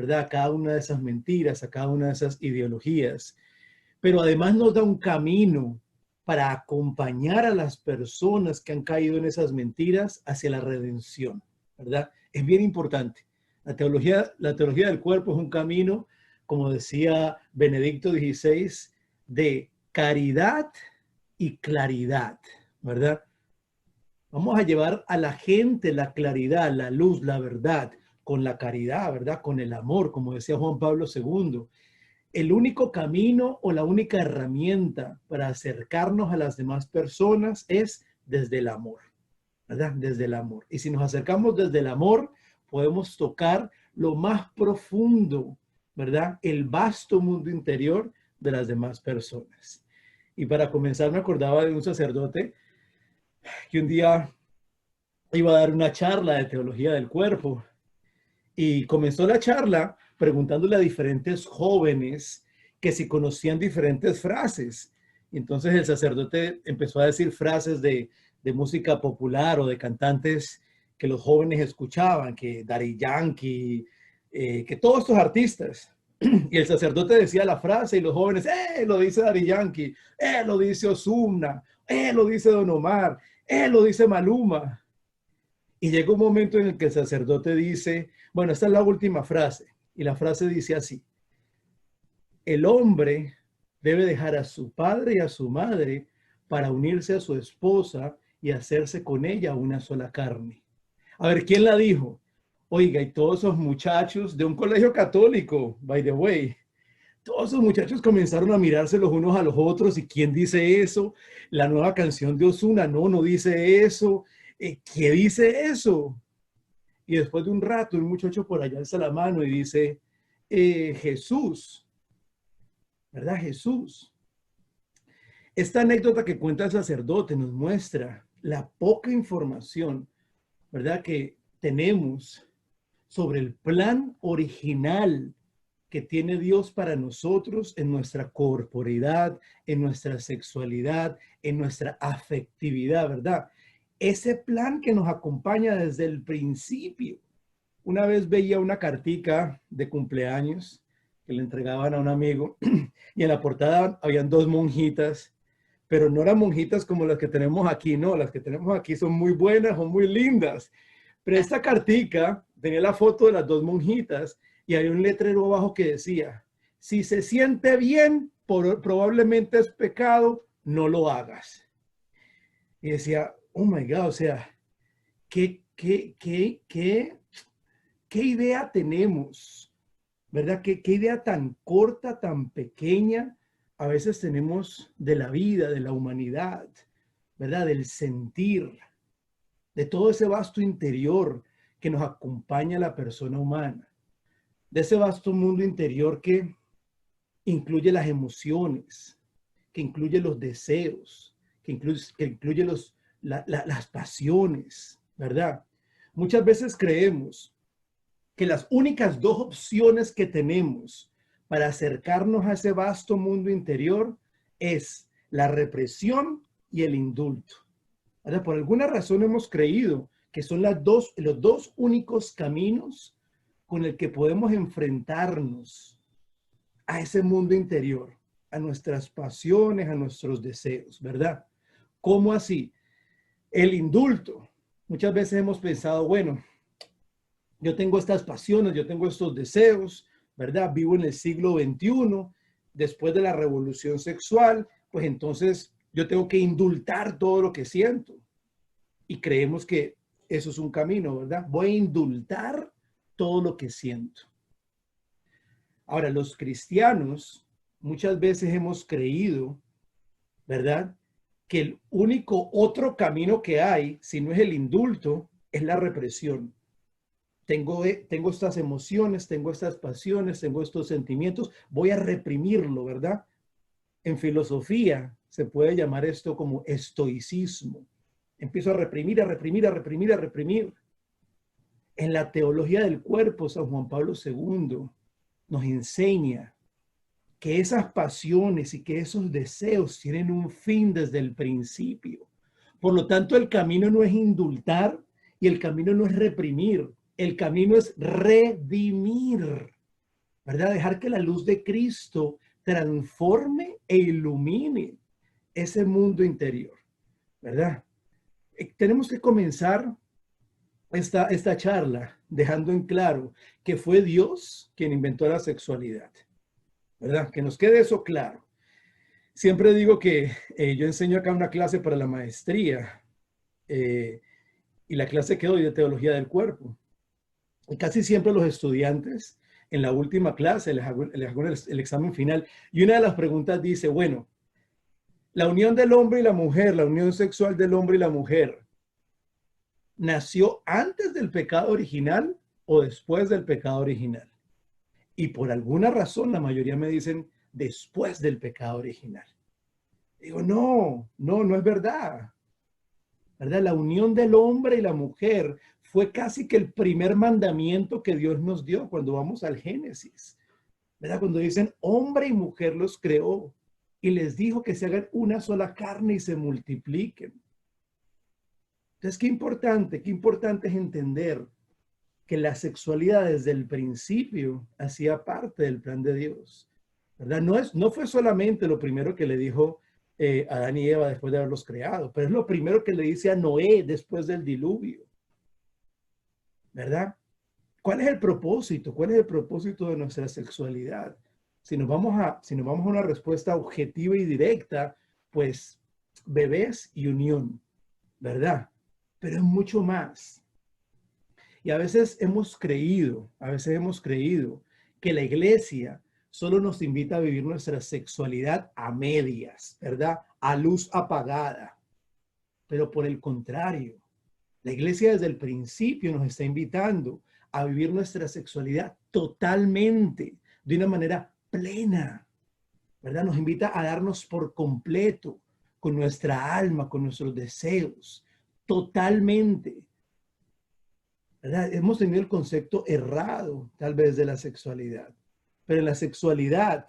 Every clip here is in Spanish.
¿verdad? A cada una de esas mentiras, a cada una de esas ideologías. Pero además nos da un camino para acompañar a las personas que han caído en esas mentiras hacia la redención, ¿verdad? Es bien importante. La teología del cuerpo es un camino, como decía Benedicto XVI, de caridad y claridad, ¿verdad? Vamos a llevar a la gente la claridad, la luz, la verdad, con la caridad, ¿verdad? Con el amor, como decía Juan Pablo II. El único camino o la única herramienta para acercarnos a las demás personas es desde el amor, ¿verdad? Desde el amor. Y si nos acercamos desde el amor, podemos tocar lo más profundo, ¿verdad? El vasto mundo interior de las demás personas. Y para comenzar, me acordaba de un sacerdote que un día iba a dar una charla de teología del cuerpo y comenzó la charla preguntándole a diferentes jóvenes que si conocían diferentes frases. Y entonces el sacerdote empezó a decir frases de música popular o de cantantes que los jóvenes escuchaban, que Daddy Yankee, que todos estos artistas. Y el sacerdote decía la frase y los jóvenes, lo dice Daddy Yankee, lo dice Ozuna, lo dice Don Omar, lo dice Maluma. Y llega un momento en el que el sacerdote dice, bueno, esta es la última frase. Y la frase dice así: el hombre debe dejar a su padre y a su madre para unirse a su esposa y hacerse con ella una sola carne. A ver, ¿quién la dijo? Oiga, y todos esos muchachos de un colegio católico, by the way, todos esos muchachos comenzaron a mirarse los unos a los otros. ¿Y quién dice eso? La nueva canción de Ozuna, no dice eso. ¿Qué dice eso? Y después de un rato, un muchacho por allá alza la mano y dice, Jesús, ¿verdad? Jesús. Esta anécdota que cuenta el sacerdote nos muestra la poca información, ¿verdad?, que tenemos sobre el plan original que tiene Dios para nosotros en nuestra corporeidad, en nuestra sexualidad, en nuestra afectividad, ¿verdad? Ese plan que nos acompaña desde el principio. Una vez veía una cartica de cumpleaños que le entregaban a un amigo y en la portada habían dos monjitas, pero no eran monjitas como las que tenemos aquí, no, las que tenemos aquí son muy buenas, son muy lindas. Pero esta cartica tenía la foto de las dos monjitas y había un letrero abajo que decía, si se siente bien, probablemente es pecado, no lo hagas. Y decía, oh my God, o sea, ¿qué idea tenemos? ¿Verdad? ¿Qué idea tan corta, tan pequeña a veces tenemos de la vida, de la humanidad, ¿verdad? Del sentir, de todo ese vasto interior que nos acompaña a la persona humana, de ese vasto mundo interior que incluye las emociones, que incluye los deseos, que incluye las pasiones, ¿verdad? Muchas veces creemos que las únicas dos opciones que tenemos para acercarnos a ese vasto mundo interior es la represión y el indulto. Ahora, por alguna razón hemos creído que son los dos únicos caminos con el que podemos enfrentarnos a ese mundo interior, a nuestras pasiones, a nuestros deseos, ¿verdad? ¿Cómo así? El indulto. Muchas veces hemos pensado, bueno, yo tengo estas pasiones, yo tengo estos deseos, ¿verdad? Vivo en el siglo XXI, después de la revolución sexual, pues entonces yo tengo que indultar todo lo que siento. Y creemos que eso es un camino, ¿verdad? Voy a indultar todo lo que siento. Ahora, los cristianos muchas veces hemos creído, ¿verdad?, que el único otro camino que hay, si no es el indulto, es la represión. Tengo estas emociones, tengo estas pasiones, tengo estos sentimientos, voy a reprimirlo, ¿verdad? En filosofía se puede llamar esto como estoicismo. Empiezo a reprimir, a reprimir, a reprimir, a reprimir. En la teología del cuerpo, San Juan Pablo II nos enseña que esas pasiones y que esos deseos tienen un fin desde el principio. Por lo tanto, el camino no es indultar y el camino no es reprimir. El camino es redimir. ¿verdad? Dejar que la luz de Cristo transforme e ilumine ese mundo interior, ¿verdad? Tenemos que comenzar esta charla dejando en claro que fue Dios quien inventó la sexualidad, ¿verdad? Que nos quede eso claro. Siempre digo que yo enseño acá una clase para la maestría y la clase que doy de teología del cuerpo. Y casi siempre los estudiantes en la última clase les hago el examen final y una de las preguntas dice, bueno, la unión del hombre y la mujer, la unión sexual del hombre y la mujer, ¿nació antes del pecado original o después del pecado original? Y por alguna razón la mayoría me dicen después del pecado original. Digo, no es verdad. ¿Verdad? La unión del hombre y la mujer fue casi que el primer mandamiento que Dios nos dio cuando vamos al Génesis. ¿Verdad? Cuando dicen hombre y mujer los creó y les dijo que se hagan una sola carne y se multipliquen. Entonces, qué importante es entender que la sexualidad desde el principio hacía parte del plan de Dios, ¿verdad? No fue solamente lo primero que le dijo Adán y Eva después de haberlos creado, pero es lo primero que le dice a Noé después del diluvio, ¿verdad? ¿Cuál es el propósito? ¿Cuál es el propósito de nuestra sexualidad? Si nos vamos a una respuesta objetiva y directa, pues bebés y unión, ¿verdad? Pero es mucho más. Y a veces hemos creído que la iglesia solo nos invita a vivir nuestra sexualidad a medias, ¿verdad? A luz apagada. Pero por el contrario, la iglesia desde el principio nos está invitando a vivir nuestra sexualidad totalmente, de una manera plena, ¿verdad? Nos invita a darnos por completo con nuestra alma, con nuestros deseos, totalmente. ¿Verdad? Hemos tenido el concepto errado, tal vez, de la sexualidad. Pero en la sexualidad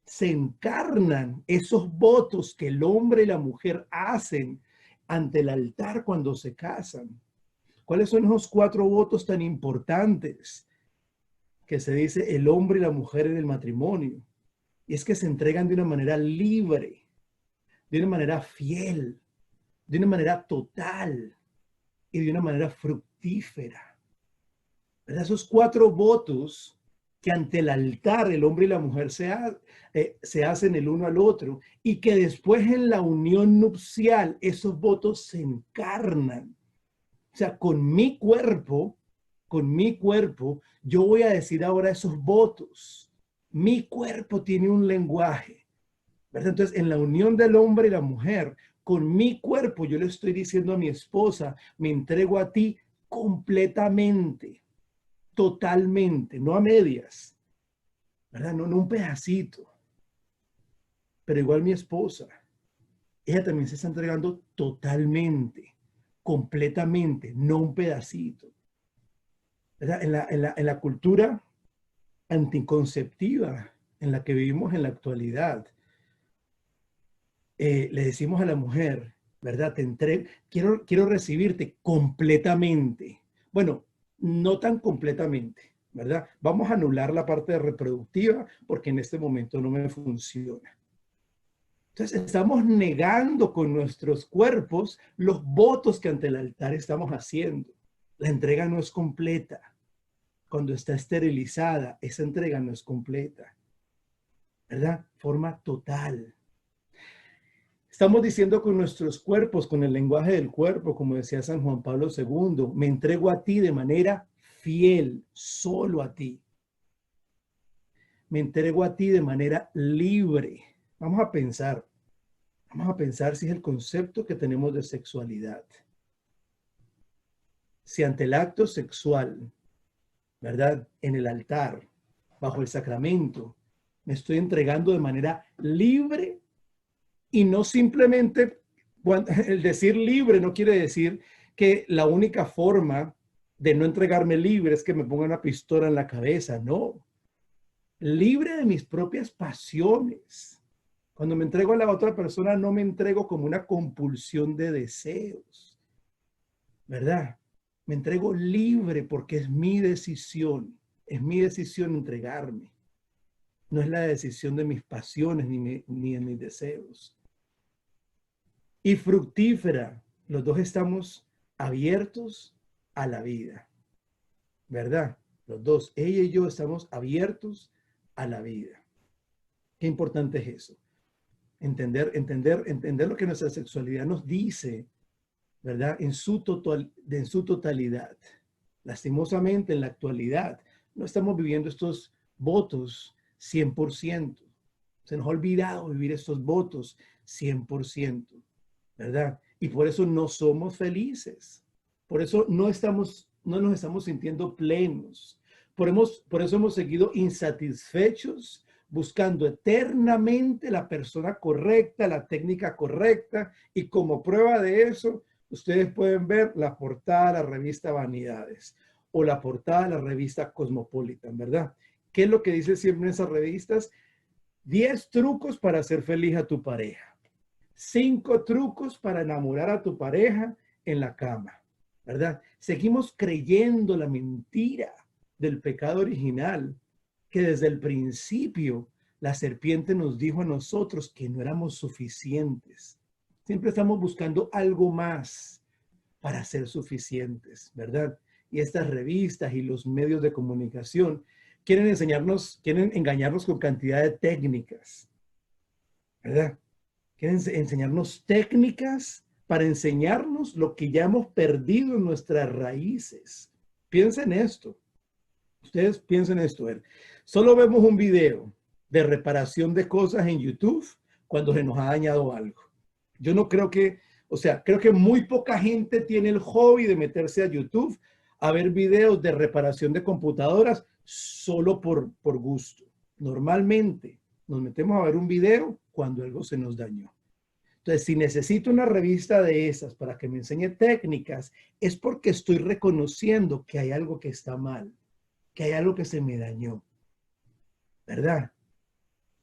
se encarnan esos votos que el hombre y la mujer hacen ante el altar cuando se casan. ¿Cuáles son esos 4 votos tan importantes que se dice el hombre y la mujer en el matrimonio? Y es que se entregan de una manera libre, de una manera fiel, de una manera total y de una manera fructífera. ¿Verdad? Esos 4 votos que ante el altar el hombre y la mujer se hacen el uno al otro y que después en la unión nupcial esos votos se encarnan. O sea, con mi cuerpo, yo voy a decir ahora esos votos. Mi cuerpo tiene un lenguaje, ¿verdad? Entonces, en la unión del hombre y la mujer, con mi cuerpo, yo le estoy diciendo a mi esposa, me entrego a ti completamente, totalmente, no a medias, ¿verdad? No un pedacito. Pero igual mi esposa, ella también se está entregando totalmente, completamente, no un pedacito. ¿Verdad? En la cultura anticonceptiva en la que vivimos en la actualidad, le decimos a la mujer, ¿verdad? Quiero recibirte completamente. Bueno, no tan completamente, ¿verdad? Vamos a anular la parte reproductiva porque en este momento no me funciona. Entonces estamos negando con nuestros cuerpos los votos que ante el altar estamos haciendo. La entrega no es completa. Cuando está esterilizada, esa entrega no es completa, ¿verdad? Forma total. Estamos diciendo con nuestros cuerpos, con el lenguaje del cuerpo, como decía San Juan Pablo II, me entrego a ti de manera fiel, solo a ti. Me entrego a ti de manera libre. Vamos a pensar si es el concepto que tenemos de sexualidad. Si ante el acto sexual, ¿verdad? En el altar, bajo el sacramento, me estoy entregando de manera libre y no simplemente, el decir libre no quiere decir que la única forma de no entregarme libre es que me ponga una pistola en la cabeza, no. Libre de mis propias pasiones. Cuando me entrego a la otra persona, no me entrego como una compulsión de deseos, ¿verdad? Me entrego libre porque es mi decisión entregarme. no es la decisión de mis pasiones ni de mis deseos. Y fructífera, los dos estamos abiertos a la vida, ¿verdad? Los dos, ella y yo, estamos abiertos a la vida. Qué importante es eso. Entender lo que nuestra sexualidad nos dice, ¿verdad? En su totalidad. Lastimosamente, en la actualidad, no estamos viviendo estos votos 100%. Se nos ha olvidado vivir estos votos 100%, ¿verdad? Y por eso no somos felices. Por eso no nos estamos sintiendo plenos. Por eso hemos seguido insatisfechos, buscando eternamente la persona correcta, la técnica correcta. Y como prueba de eso, ustedes pueden ver la portada de la revista Vanidades o la portada de la revista Cosmopolitan, ¿verdad? ¿Qué es lo que dice siempre en esas revistas? 10 trucos para hacer feliz a tu pareja. 5 trucos para enamorar a tu pareja en la cama, ¿verdad? Seguimos creyendo la mentira del pecado original, que desde el principio la serpiente nos dijo a nosotros que no éramos suficientes. Siempre estamos buscando algo más para ser suficientes, ¿verdad? Y estas revistas y los medios de comunicación quieren engañarnos con cantidad de técnicas, ¿verdad? Quieren enseñarnos técnicas para enseñarnos lo que ya hemos perdido en nuestras raíces. Piensen esto. Ustedes piensen esto. Solo vemos un video de reparación de cosas en YouTube cuando se nos ha dañado algo. Yo no creo creo que muy poca gente tiene el hobby de meterse a YouTube a ver videos de reparación de computadoras solo por gusto. Normalmente nos metemos a ver un video cuando algo se nos dañó. Entonces, si necesito una revista de esas para que me enseñe técnicas, es porque estoy reconociendo que hay algo que está mal, que hay algo que se me dañó, ¿verdad?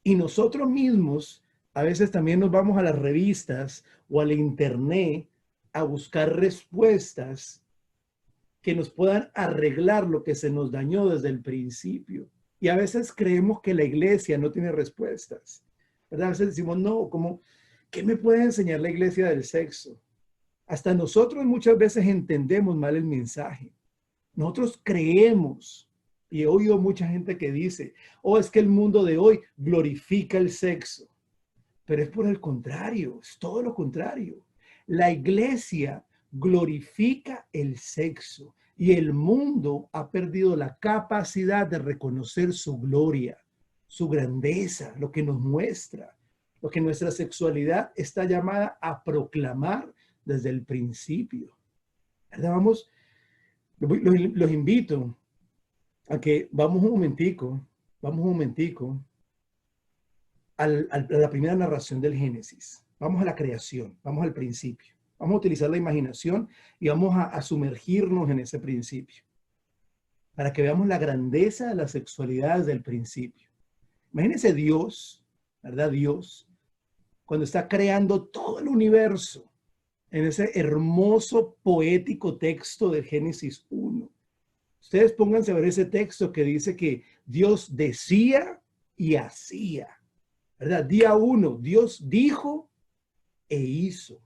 Y nosotros mismos a veces también nos vamos a las revistas o al internet a buscar respuestas que nos puedan arreglar lo que se nos dañó desde el principio. Y a veces creemos que la iglesia no tiene respuestas, ¿verdad? A veces decimos, no, ¿qué me puede enseñar la iglesia del sexo? Hasta nosotros muchas veces entendemos mal el mensaje. Nosotros creemos, y he oído mucha gente que dice, es que el mundo de hoy glorifica el sexo. Pero es por el contrario, es todo lo contrario. La iglesia glorifica el sexo y el mundo ha perdido la capacidad de reconocer su gloria, su grandeza, lo que nos muestra, lo que nuestra sexualidad está llamada a proclamar desde el principio. ¿Verdad? Los invito a que vamos un momentico a la primera narración del Génesis. Vamos a la creación, vamos al principio. Vamos a utilizar la imaginación y vamos a sumergirnos en ese principio para que veamos la grandeza de la sexualidad desde el principio. Imagínense Dios, ¿verdad? Dios, cuando está creando todo el universo en ese hermoso, poético texto de Génesis 1. Ustedes pónganse a ver ese texto que dice que Dios decía y hacía, ¿verdad? Día 1, Dios dijo e hizo.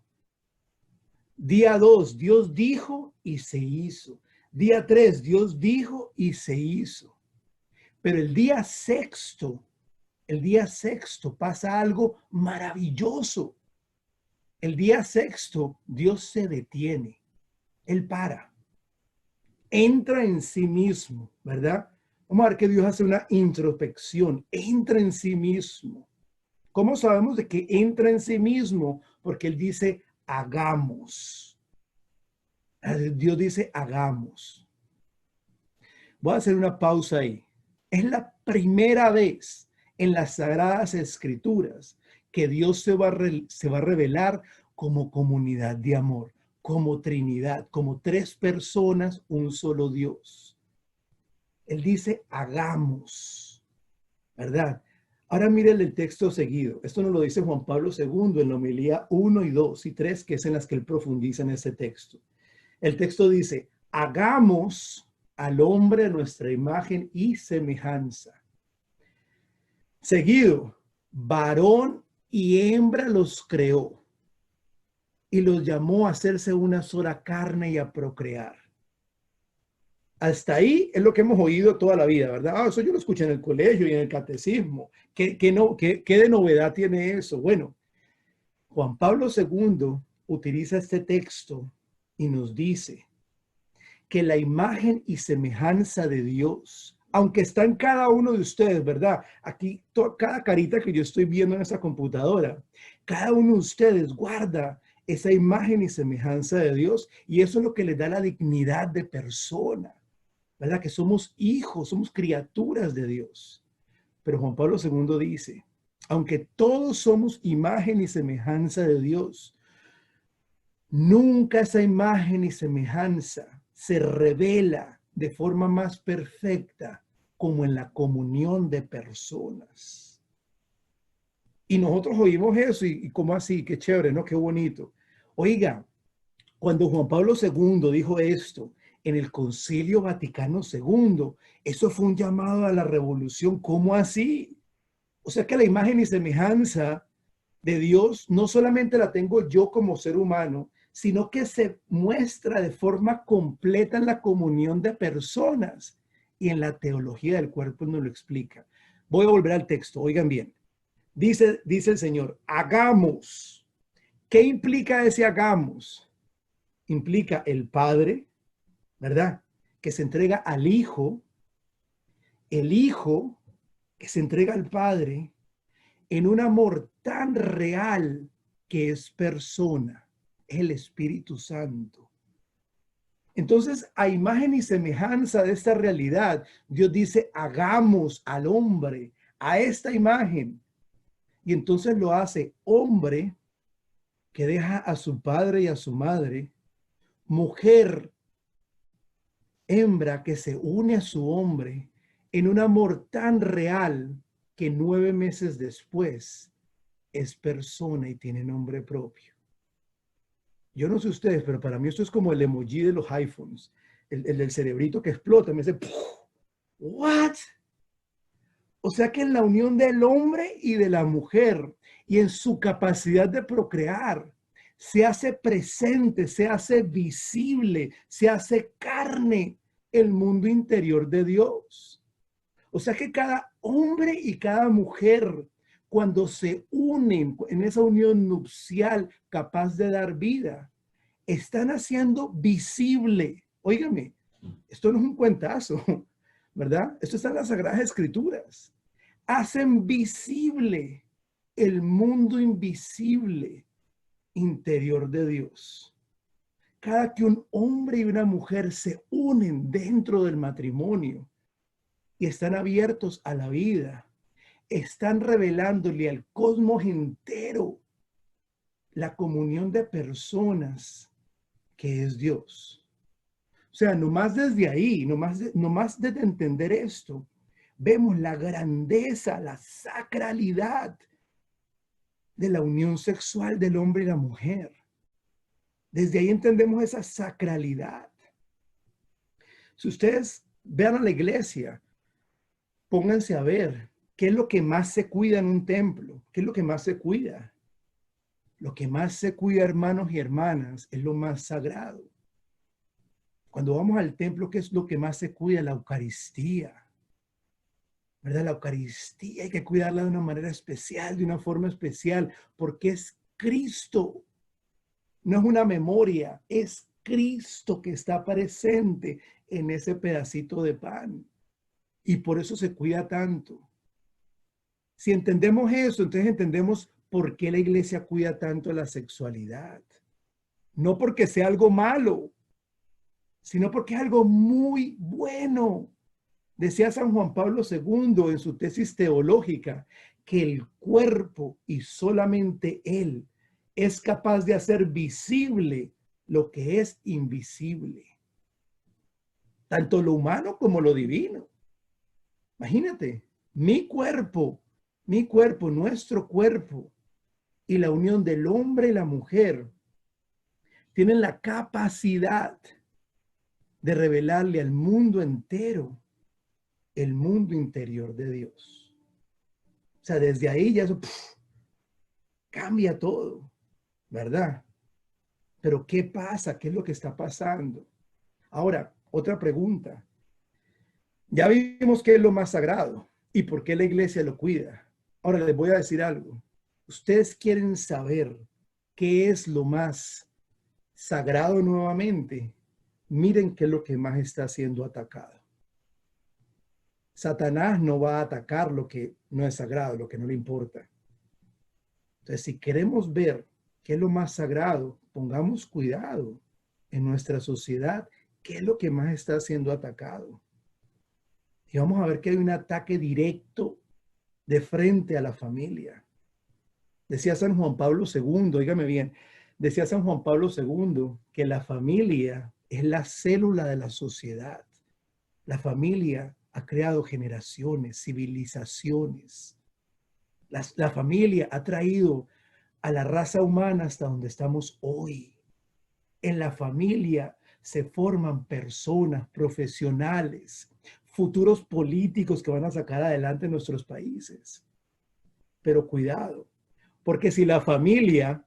Día 2, Dios dijo y se hizo. Día 3, Dios dijo y se hizo. Pero el día sexto pasa algo maravilloso. El día sexto, Dios se detiene. Él para. Entra en sí mismo, ¿verdad? Vamos a ver que Dios hace una introspección. Entra en sí mismo. ¿Cómo sabemos de que entra en sí mismo? Porque Él dice, hagamos. Dios dice, hagamos. Voy a hacer una pausa ahí. Es la primera vez en las Sagradas Escrituras que Dios se va a revelar como comunidad de amor, como Trinidad, como 3 personas, un solo Dios. Él dice, hagamos, ¿verdad? Ahora miren el texto seguido. Esto nos lo dice Juan Pablo II en la homilía 1 y 2 y 3, que es en las que él profundiza en ese texto. El texto dice, hagamos al hombre a nuestra imagen y semejanza. Seguido, varón y hembra los creó y los llamó a hacerse una sola carne y a procrear. Hasta ahí es lo que hemos oído toda la vida, ¿verdad? Eso yo lo escuché en el colegio y en el catecismo. ¿Qué de novedad tiene eso? Bueno, Juan Pablo II utiliza este texto y nos dice que la imagen y semejanza de Dios, aunque está en cada uno de ustedes, ¿verdad? Aquí, cada carita que yo estoy viendo en esa computadora, cada uno de ustedes guarda esa imagen y semejanza de Dios, y eso es lo que le da la dignidad de persona, ¿verdad? Que somos hijos, somos criaturas de Dios. Pero Juan Pablo II dice, aunque todos somos imagen y semejanza de Dios, nunca esa imagen y semejanza se revela de forma más perfecta como en la comunión de personas. Y nosotros oímos eso y cómo así, qué chévere, ¿no? Qué bonito. Oiga, cuando Juan Pablo II dijo esto en el Concilio Vaticano II, eso fue un llamado a la revolución. ¿Cómo así? O sea que la imagen y semejanza de Dios no solamente la tengo yo como ser humano, sino que se muestra de forma completa en la comunión de personas y en la teología del cuerpo nos lo explica. Voy a volver al texto, oigan bien. Dice el Señor, hagamos. ¿Qué implica ese hagamos? Implica el Padre, ¿verdad? Que se entrega al Hijo, el Hijo que se entrega al Padre en un amor tan real que es persona, el Espíritu Santo. Entonces, a imagen y semejanza de esta realidad, Dios dice, hagamos al hombre a esta imagen. Y entonces lo hace hombre que deja a su padre y a su madre, mujer, hembra que se une a su hombre en un amor tan real que 9 meses después es persona y tiene nombre propio. Yo no sé ustedes, pero para mí esto es como el emoji de los iPhones, el del cerebrito que explota, me dice, ¿what? O sea que en la unión del hombre y de la mujer y en su capacidad de procrear, se hace presente, se hace visible, se hace carne el mundo interior de Dios. O sea que cada hombre y cada mujer, cuando se unen en esa unión nupcial capaz de dar vida, están haciendo visible. Óigame, esto no es un cuentazo, ¿verdad? Esto está en las Sagradas Escrituras. Hacen visible el mundo invisible interior de Dios. Cada que un hombre y una mujer se unen dentro del matrimonio y están abiertos a la vida, están revelándole al cosmos entero la comunión de personas que es Dios. O sea, nomás desde ahí, nomás desde entender esto, vemos la grandeza, la sacralidad de la unión sexual del hombre y la mujer. Desde ahí entendemos esa sacralidad. Si ustedes vean a la iglesia, pónganse a ver qué es lo que más se cuida en un templo, qué es lo que más se cuida. Lo que más se cuida, hermanos y hermanas, es lo más sagrado. Cuando vamos al templo, ¿qué es lo que más se cuida? La Eucaristía, ¿verdad? La Eucaristía hay que cuidarla de una manera especial, de una forma especial, porque es Cristo. No es una memoria, es Cristo que está presente en ese pedacito de pan. Y por eso se cuida tanto. Si entendemos eso, entonces entendemos por qué la iglesia cuida tanto la sexualidad. No porque sea algo malo, sino porque es algo muy bueno. Decía San Juan Pablo II en su tesis teológica que el cuerpo y solamente él es capaz de hacer visible lo que es invisible, tanto lo humano como lo divino. Imagínate, mi cuerpo, nuestro cuerpo y la unión del hombre y la mujer tienen la capacidad de revelarle al mundo entero el mundo interior de Dios. O sea, desde ahí ya eso cambia todo, ¿verdad? Pero ¿qué pasa? ¿Qué es lo que está pasando? Ahora, otra pregunta. Ya vimos qué es lo más sagrado y por qué la iglesia lo cuida. Ahora les voy a decir algo. Ustedes quieren saber qué es lo más sagrado nuevamente. Miren qué es lo que más está siendo atacado. Satanás no va a atacar lo que no es sagrado, lo que no le importa. Entonces, si queremos ver qué es lo más sagrado, pongamos cuidado en nuestra sociedad, qué es lo que más está siendo atacado. Y vamos a ver que hay un ataque directo de frente a la familia. Decía San Juan Pablo II, óigame bien, decía San Juan Pablo II que la familia es la célula de la sociedad. La familia ha creado generaciones, civilizaciones. La familia ha traído a la raza humana hasta donde estamos hoy. En la familia se forman personas profesionales, futuros políticos que van a sacar adelante nuestros países. Pero cuidado, porque si la familia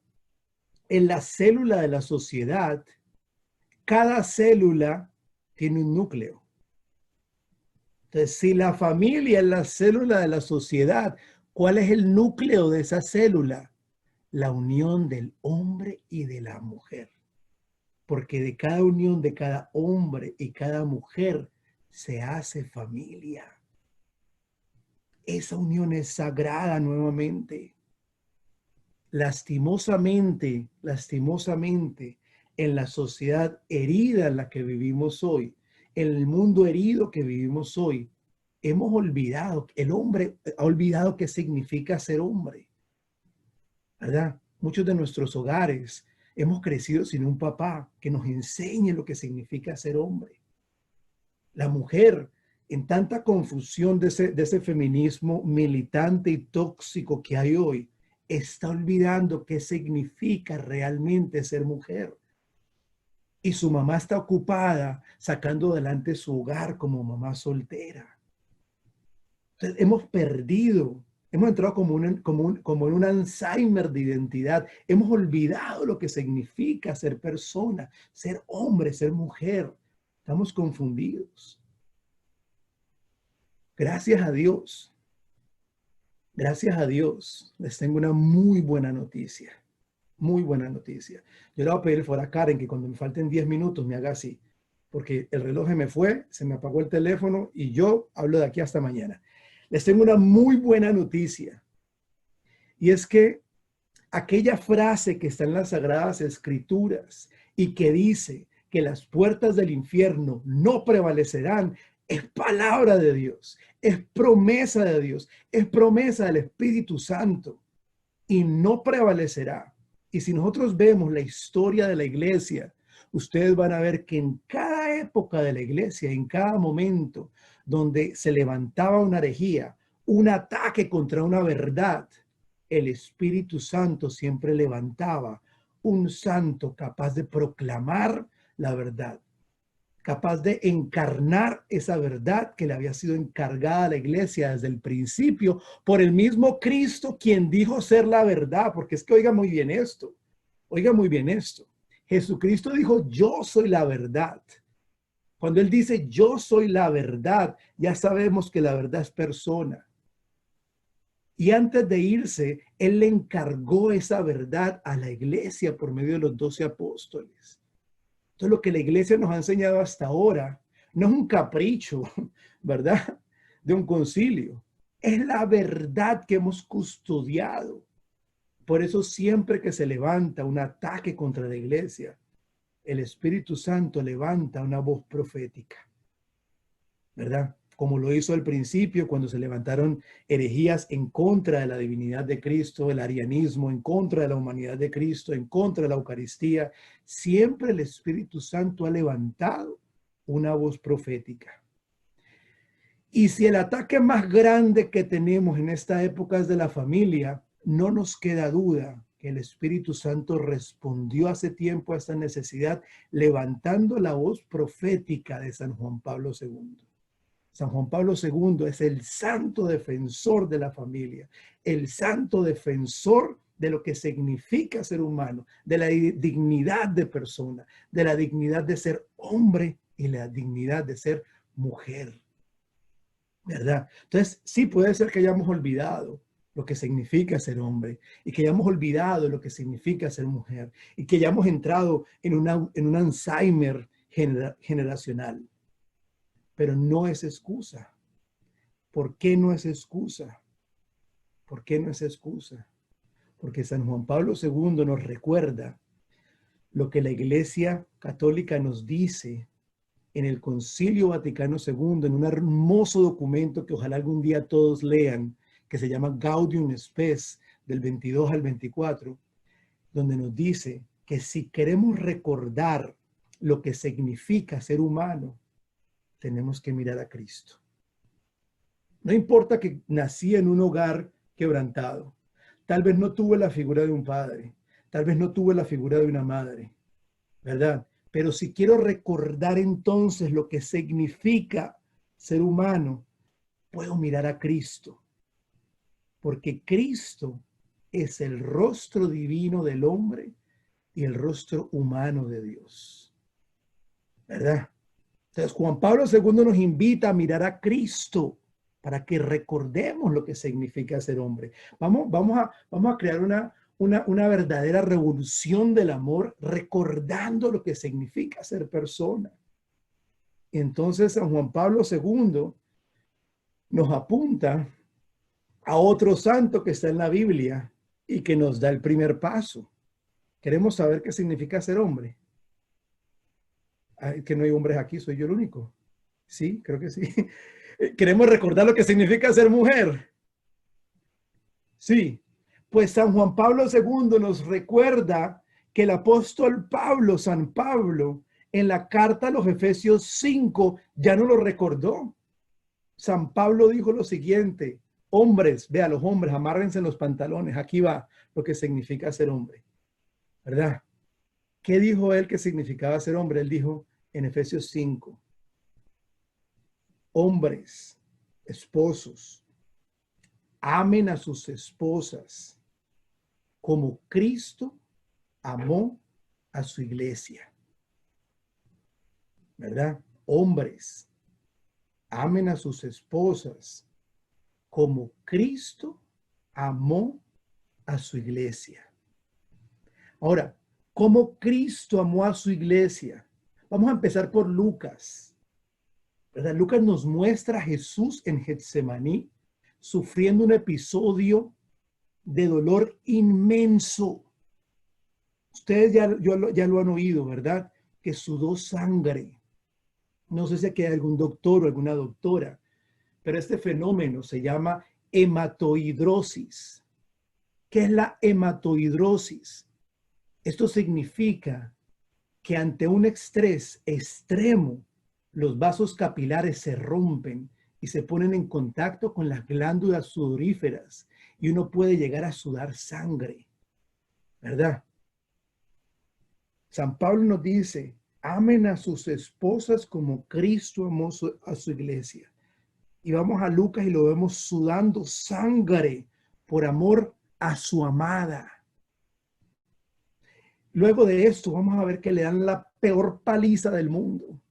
es la célula de la sociedad, cada célula tiene un núcleo. Entonces, si la familia es la célula de la sociedad, ¿cuál es el núcleo de esa célula? La unión del hombre y de la mujer. Porque de cada unión de cada hombre y cada mujer se hace familia. Esa unión es sagrada nuevamente. Lastimosamente, en la sociedad herida en la que vivimos hoy, en el mundo herido que vivimos hoy, hemos olvidado, el hombre ha olvidado qué significa ser hombre, ¿verdad? Muchos de nuestros hogares hemos crecido sin un papá que nos enseñe lo que significa ser hombre. La mujer, en tanta confusión de ese feminismo militante y tóxico que hay hoy, está olvidando qué significa realmente ser mujer. Y su mamá está ocupada sacando adelante su hogar como mamá soltera. Entonces, hemos entrado como en un Alzheimer de identidad. Hemos olvidado lo que significa ser persona, ser hombre, ser mujer. Estamos confundidos. Gracias a Dios. Gracias a Dios. Les tengo una muy buena noticia. Muy buena noticia. Yo le voy a pedir fuera a Karen que cuando me falten 10 minutos me haga así. Porque el reloj se me fue, se me apagó el teléfono y yo hablo de aquí hasta mañana. Les tengo una muy buena noticia. Y es que aquella frase que está en las Sagradas Escrituras y que dice que las puertas del infierno no prevalecerán, es palabra de Dios, es promesa de Dios, es promesa del Espíritu Santo y no prevalecerá. Y si nosotros vemos la historia de la iglesia, ustedes van a ver que en cada época de la iglesia, en cada momento donde se levantaba una herejía, un ataque contra una verdad, el Espíritu Santo siempre levantaba un santo capaz de proclamar la verdad, capaz de encarnar esa verdad que le había sido encargada a la iglesia desde el principio por el mismo Cristo, quien dijo ser la verdad. Porque es que oiga muy bien esto, Jesucristo dijo, yo soy la verdad. Cuando él dice, yo soy la verdad, ya sabemos que la verdad es persona. Y antes de irse, él le encargó esa verdad a la iglesia por medio de los 12 apóstoles. Entonces, lo que la iglesia nos ha enseñado hasta ahora no es un capricho, ¿verdad? De un concilio. Es la verdad que hemos custodiado. Por eso siempre que se levanta un ataque contra la iglesia, el Espíritu Santo levanta una voz profética, ¿verdad? Como lo hizo al principio cuando se levantaron herejías en contra de la divinidad de Cristo, el arianismo, en contra de la humanidad de Cristo, en contra de la Eucaristía. Siempre el Espíritu Santo ha levantado una voz profética. Y si el ataque más grande que tenemos en esta época es de la familia, no nos queda duda que el Espíritu Santo respondió hace tiempo a esta necesidad levantando la voz profética de San Juan Pablo II. San Juan Pablo II es el santo defensor de la familia, el santo defensor de lo que significa ser humano, de la dignidad de persona, de la dignidad de ser hombre y la dignidad de ser mujer, ¿verdad? Entonces, sí puede ser que hayamos olvidado lo que significa ser hombre y que hayamos olvidado lo que significa ser mujer y que hayamos entrado en un Alzheimer generacional, pero no es excusa. ¿Por qué no es excusa? ¿Por qué no es excusa? Porque San Juan Pablo II nos recuerda lo que la Iglesia Católica nos dice en el Concilio Vaticano II, en un hermoso documento que ojalá algún día todos lean, que se llama Gaudium Spes, del 22 al 24, donde nos dice que si queremos recordar lo que significa ser humano, tenemos que mirar a Cristo. No importa que nací en un hogar quebrantado. Tal vez no tuve la figura de un padre. Tal vez no tuve la figura de una madre, ¿verdad? Pero si quiero recordar entonces lo que significa ser humano, puedo mirar a Cristo. Porque Cristo es el rostro divino del hombre y el rostro humano de Dios, ¿verdad? Entonces Juan Pablo II nos invita a mirar a Cristo para que recordemos lo que significa ser hombre. Vamos a crear una verdadera revolución del amor recordando lo que significa ser persona. Y entonces San Juan Pablo II nos apunta a otro santo que está en la Biblia y que nos da el primer paso. Queremos saber qué significa ser hombre. Ay, que no hay hombres aquí, soy yo el único. Sí, creo que sí. Queremos recordar lo que significa ser mujer. Sí, pues San Juan Pablo II nos recuerda que el apóstol Pablo, San Pablo, en la carta a los Efesios 5 ya no lo recordó. San Pablo dijo lo siguiente: hombres, vea, los hombres, amárrense en los pantalones. Aquí va lo que significa ser hombre, ¿verdad? ¿Qué dijo él que significaba ser hombre? Él dijo en Efesios 5, hombres, esposos, amen a sus esposas como Cristo amó a su iglesia, ¿verdad? Hombres, amen a sus esposas como Cristo amó a su iglesia. Ahora, ¿cómo Cristo amó a su iglesia? Vamos a empezar por Lucas, ¿verdad? Lucas nos muestra a Jesús en Getsemaní sufriendo un episodio de dolor inmenso. Ustedes ya lo han oído, ¿verdad? Que sudó sangre. No sé si aquí hay algún doctor o alguna doctora, pero este fenómeno se llama hematohidrosis. ¿Qué es la hematohidrosis? Esto significa que ante un estrés extremo, los vasos capilares se rompen y se ponen en contacto con las glándulas sudoríferas y uno puede llegar a sudar sangre, ¿verdad? San Pablo nos dice, amen a sus esposas como Cristo amó a su iglesia. Y vamos a Lucas y lo vemos sudando sangre por amor a su amada. Luego de esto vamos a ver que le dan la peor paliza del mundo.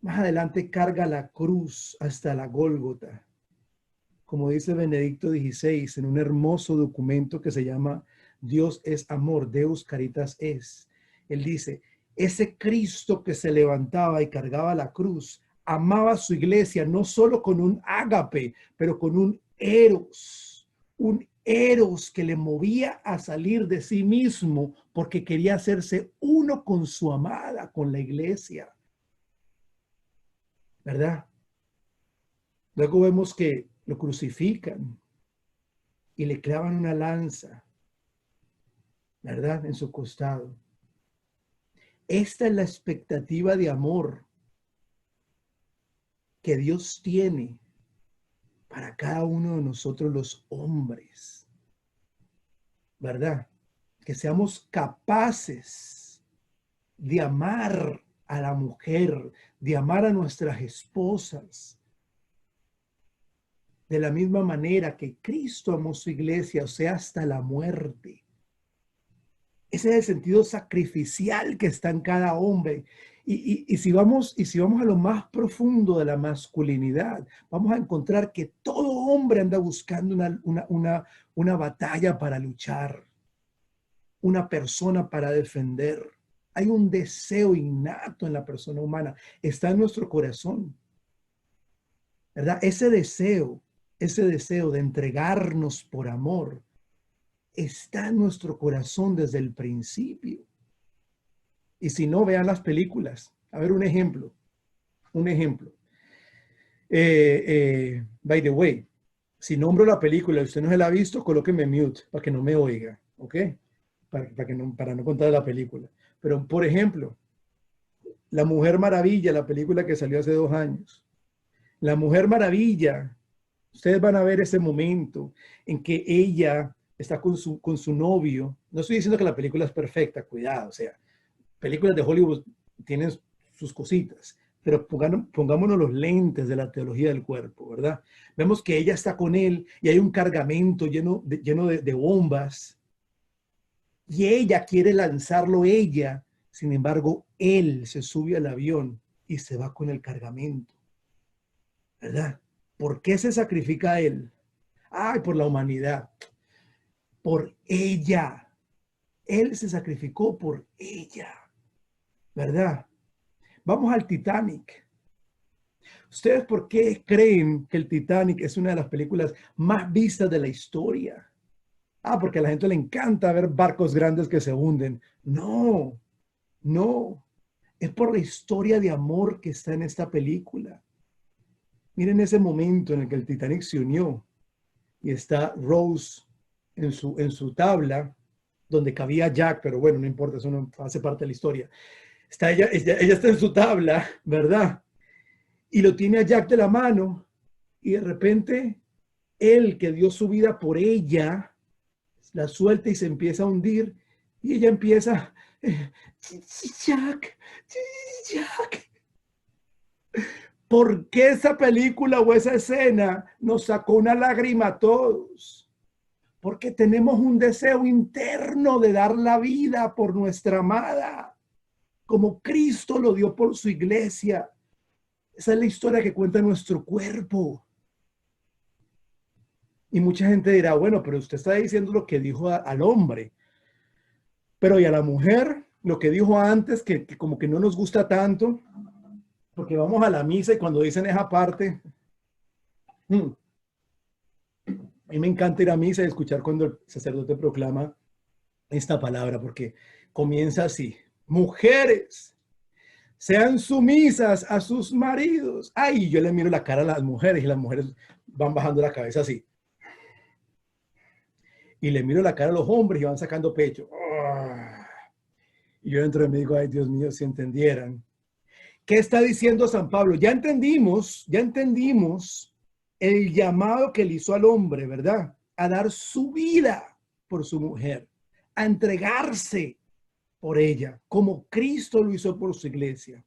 Más adelante carga la cruz hasta la Gólgota. Como dice Benedicto XVI en un hermoso documento que se llama Dios es amor, Deus caritas es. Él dice, ese Cristo que se levantaba y cargaba la cruz, amaba a su iglesia no solo con un ágape, pero con un eros que le movía a salir de sí mismo porque quería hacerse uno con su amada, con la iglesia. ¿Verdad? Luego vemos que lo crucifican y le clavan una lanza, ¿verdad? En su costado. Esta es la expectativa de amor que Dios tiene para cada uno de nosotros los hombres, ¿verdad? Que seamos capaces de amar a la mujer, de amar a nuestras esposas, de la misma manera que Cristo amó su iglesia, o sea, hasta la muerte. Ese es el sentido sacrificial que está en cada hombre. Y si vamos a lo más profundo de la masculinidad, vamos a encontrar que todo hombre anda buscando una batalla para luchar, una persona para defender. Hay un deseo innato en la persona humana, está en nuestro corazón, ¿verdad? Ese deseo de entregarnos por amor está en nuestro corazón desde el principio. Y si no, vean las películas. A ver, un ejemplo. By the way, si nombro la película y usted no se la ha visto, colóqueme mute para que no me oiga, ¿ok? Para no contar la película. Pero, por ejemplo, La Mujer Maravilla, la película que salió hace 2 años. La Mujer Maravilla, ustedes van a ver ese momento en que ella está con su novio. No estoy diciendo que la película es perfecta, cuidado, o sea, películas de Hollywood tienen sus cositas, pero pongámonos los lentes de la teología del cuerpo, ¿verdad? Vemos que ella está con él y hay un cargamento lleno de bombas y ella quiere lanzarlo ella. Sin embargo, él se sube al avión y se va con el cargamento, ¿verdad? ¿Por qué se sacrifica él? Ay, por la humanidad, por ella. Él se sacrificó por ella, ¿verdad? Vamos al Titanic. ¿Ustedes por qué creen que el Titanic es una de las películas más vistas de la historia? Ah, porque a la gente le encanta ver barcos grandes que se hunden. No, no. Es por la historia de amor que está en esta película. Miren ese momento en el que el Titanic se unió y está Rose en su tabla, donde cabía Jack, pero bueno, no importa, eso no hace parte de la historia. Está ella está en su tabla, ¿verdad? Y lo tiene a Jack de la mano y de repente él que dio su vida por ella, la suelta y se empieza a hundir y ella empieza, Jack, Jack. ¿Por qué esa película o esa escena nos sacó una lágrima a todos? Porque tenemos un deseo interno de dar la vida por nuestra amada, como Cristo lo dio por su iglesia. Esa es la historia que cuenta nuestro cuerpo. Y mucha gente dirá, bueno, pero usted está diciendo lo que dijo al hombre. Pero y a la mujer, lo que dijo antes, que como que no nos gusta tanto, porque vamos a la misa y cuando dicen esa parte, a mí me encanta ir a misa y escuchar cuando el sacerdote proclama esta palabra, porque comienza así: mujeres, sean sumisas a sus maridos. Ay, yo le miro la cara a las mujeres y las mujeres van bajando la cabeza así. Y le miro la cara a los hombres y van sacando pecho. Y yo dentro de mí digo, ay, Dios mío, si entendieran. ¿Qué está diciendo San Pablo? Ya entendimos el llamado que le hizo al hombre, ¿verdad? A dar su vida por su mujer, a entregarse por ella, como Cristo lo hizo por su iglesia.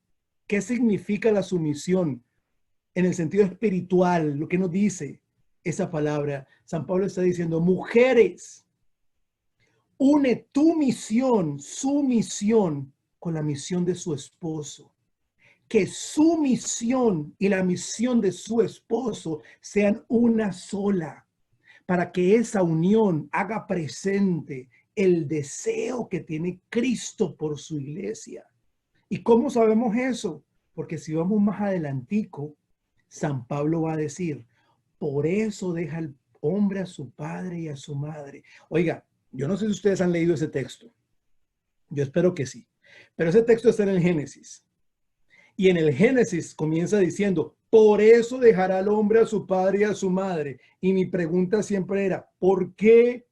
¿Qué significa la sumisión en el sentido espiritual? Lo que nos dice esa palabra. San Pablo está diciendo, mujeres, une tu misión, su misión, con la misión de su esposo. Que su misión y la misión de su esposo sean una sola, para que esa unión haga presente el deseo que tiene Cristo por su iglesia. ¿Y cómo sabemos eso? Porque si vamos más adelantico, San Pablo va a decir, por eso deja el hombre a su padre y a su madre. Oiga, yo no sé si ustedes han leído ese texto. Yo espero que sí. Pero ese texto está en el Génesis. Y en el Génesis comienza diciendo, por eso dejará al hombre a su padre y a su madre. Y mi pregunta siempre era, ¿por qué?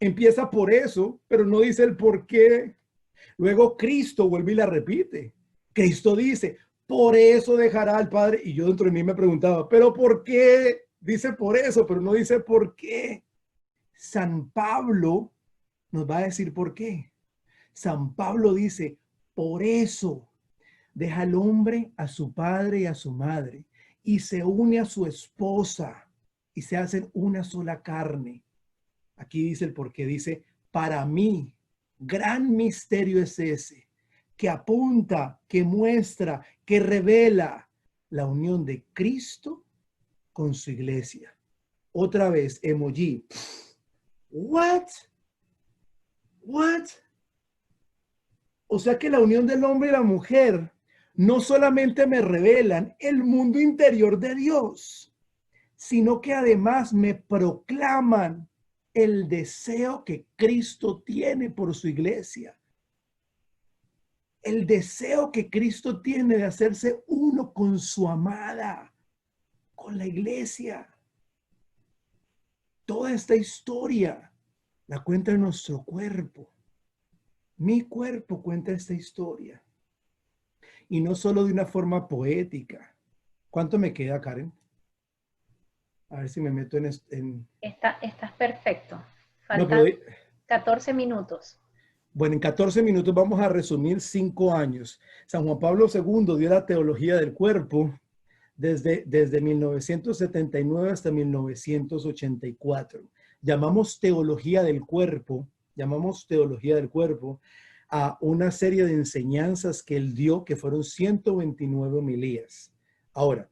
Empieza por eso, pero no dice el por qué. Luego Cristo vuelve y la repite. Cristo dice, por eso dejará al padre. Y yo dentro de mí me preguntaba, ¿pero por qué? Dice por eso, pero no dice por qué. San Pablo nos va a decir por qué. San Pablo dice, por eso. Deja al hombre a su padre y a su madre y se une a su esposa y se hacen una sola carne. Aquí dice el porqué, dice, para mí, gran misterio es ese, que apunta, que muestra, que revela la unión de Cristo con su iglesia. Otra vez, emoji. What? What? O sea que la unión del hombre y la mujer no solamente me revelan el mundo interior de Dios, sino que además me proclaman el deseo que Cristo tiene por su iglesia. El deseo que Cristo tiene de hacerse uno con su amada, con la iglesia. Toda esta historia la cuenta nuestro cuerpo. Mi cuerpo cuenta esta historia. Y no solo de una forma poética. ¿Cuánto me queda, Karen? A ver si me meto en... Estás perfecto. No, Faltan pero... 14 minutos. Bueno, en 14 minutos vamos a resumir 5 años. San Juan Pablo II dio la teología del cuerpo desde 1979 hasta 1984. Llamamos teología del cuerpo a una serie de enseñanzas que él dio, que fueron 129 homilías. Ahora,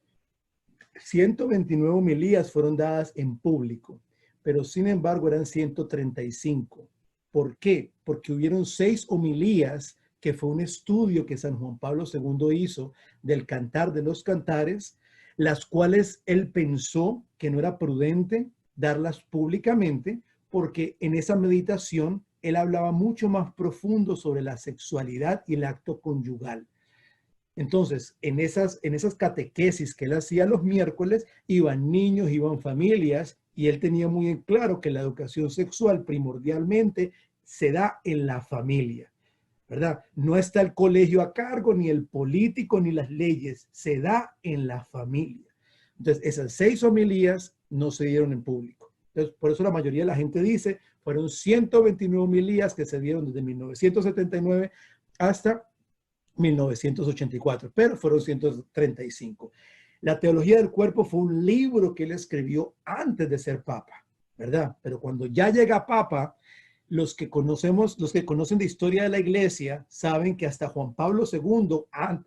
129 homilías fueron dadas en público, pero sin embargo eran 135. ¿Por qué? Porque hubieron 6 homilías, que fue un estudio que San Juan Pablo II hizo del Cantar de los Cantares, las cuales él pensó que no era prudente darlas públicamente, porque en esa meditación él hablaba mucho más profundo sobre la sexualidad y el acto conyugal. Entonces, en esas catequesis que él hacía los miércoles, iban niños, iban familias, y él tenía muy en claro que la educación sexual primordialmente se da en la familia, ¿verdad? No está el colegio a cargo, ni el político, ni las leyes, se da en la familia. Entonces, esas 6 homilías no se dieron en público. Entonces, por eso la mayoría de la gente dice, fueron 129 homilías que se dieron desde 1979 hasta 1984, pero fueron 135. La teología del cuerpo fue un libro que él escribió antes de ser papa, ¿verdad? Pero cuando ya llega papa, los que conocen de historia de la iglesia saben que hasta Juan Pablo II,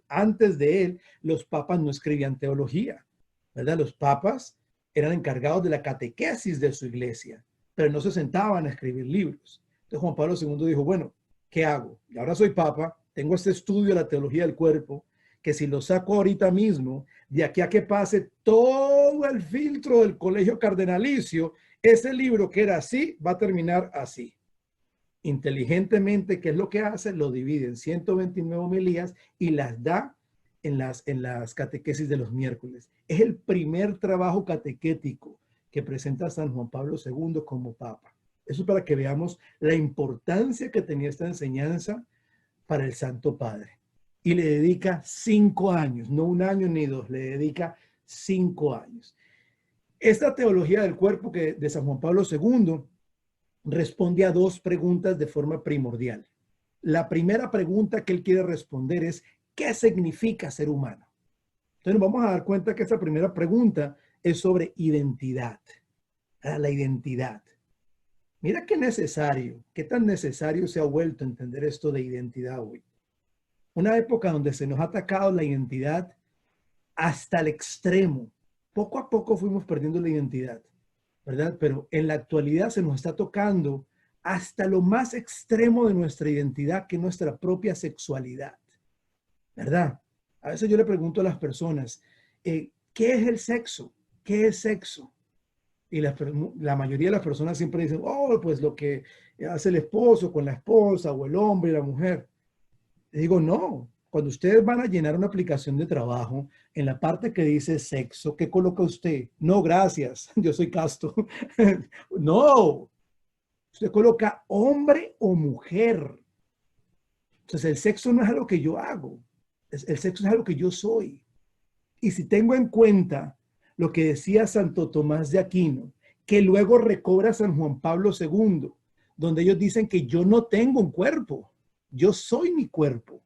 antes de él, los papas no escribían teología, ¿verdad? Los papas eran encargados de la catequesis de su iglesia, pero no se sentaban a escribir libros. Entonces Juan Pablo II dijo, bueno, ¿qué hago? Y ahora soy papa, tengo este estudio de la teología del cuerpo, que si lo saco ahorita mismo, de aquí a que pase todo el filtro del colegio cardenalicio, ese libro que era así, va a terminar así. Inteligentemente, ¿qué es lo que hace? Lo divide en 129 homilías y las da en las catequesis de los miércoles. Es el primer trabajo catequético que presenta San Juan Pablo II como papa. Eso para que veamos la importancia que tenía esta enseñanza para el Santo Padre. Y le dedica 5 años, no 1 año ni 2, le dedica 5 años. Esta teología del cuerpo de San Juan Pablo II responde a 2 preguntas de forma primordial. La primera pregunta que él quiere responder es, ¿qué significa ser humano? Entonces nos vamos a dar cuenta que esta primera pregunta es sobre identidad, la identidad. Mira qué necesario, qué tan necesario se ha vuelto entender esto de identidad hoy. Una época donde se nos ha atacado la identidad hasta el extremo. Poco a poco fuimos perdiendo la identidad, ¿verdad? Pero en la actualidad se nos está tocando hasta lo más extremo de nuestra identidad, que es nuestra propia sexualidad, ¿verdad? A veces yo le pregunto a las personas, ¿qué es el sexo? ¿Qué es sexo? Y la mayoría de las personas siempre dicen, oh, pues lo que hace el esposo con la esposa o el hombre y la mujer. Le digo, no. Cuando ustedes van a llenar una aplicación de trabajo, en la parte que dice sexo, ¿qué coloca usted? No, gracias, yo soy casto. No, usted coloca hombre o mujer. Entonces el sexo no es algo que yo hago, el sexo es algo que yo soy. Y si tengo en cuenta lo que decía Santo Tomás de Aquino, que luego recobra San Juan Pablo II, donde ellos dicen que yo no tengo un cuerpo, yo soy mi cuerpo.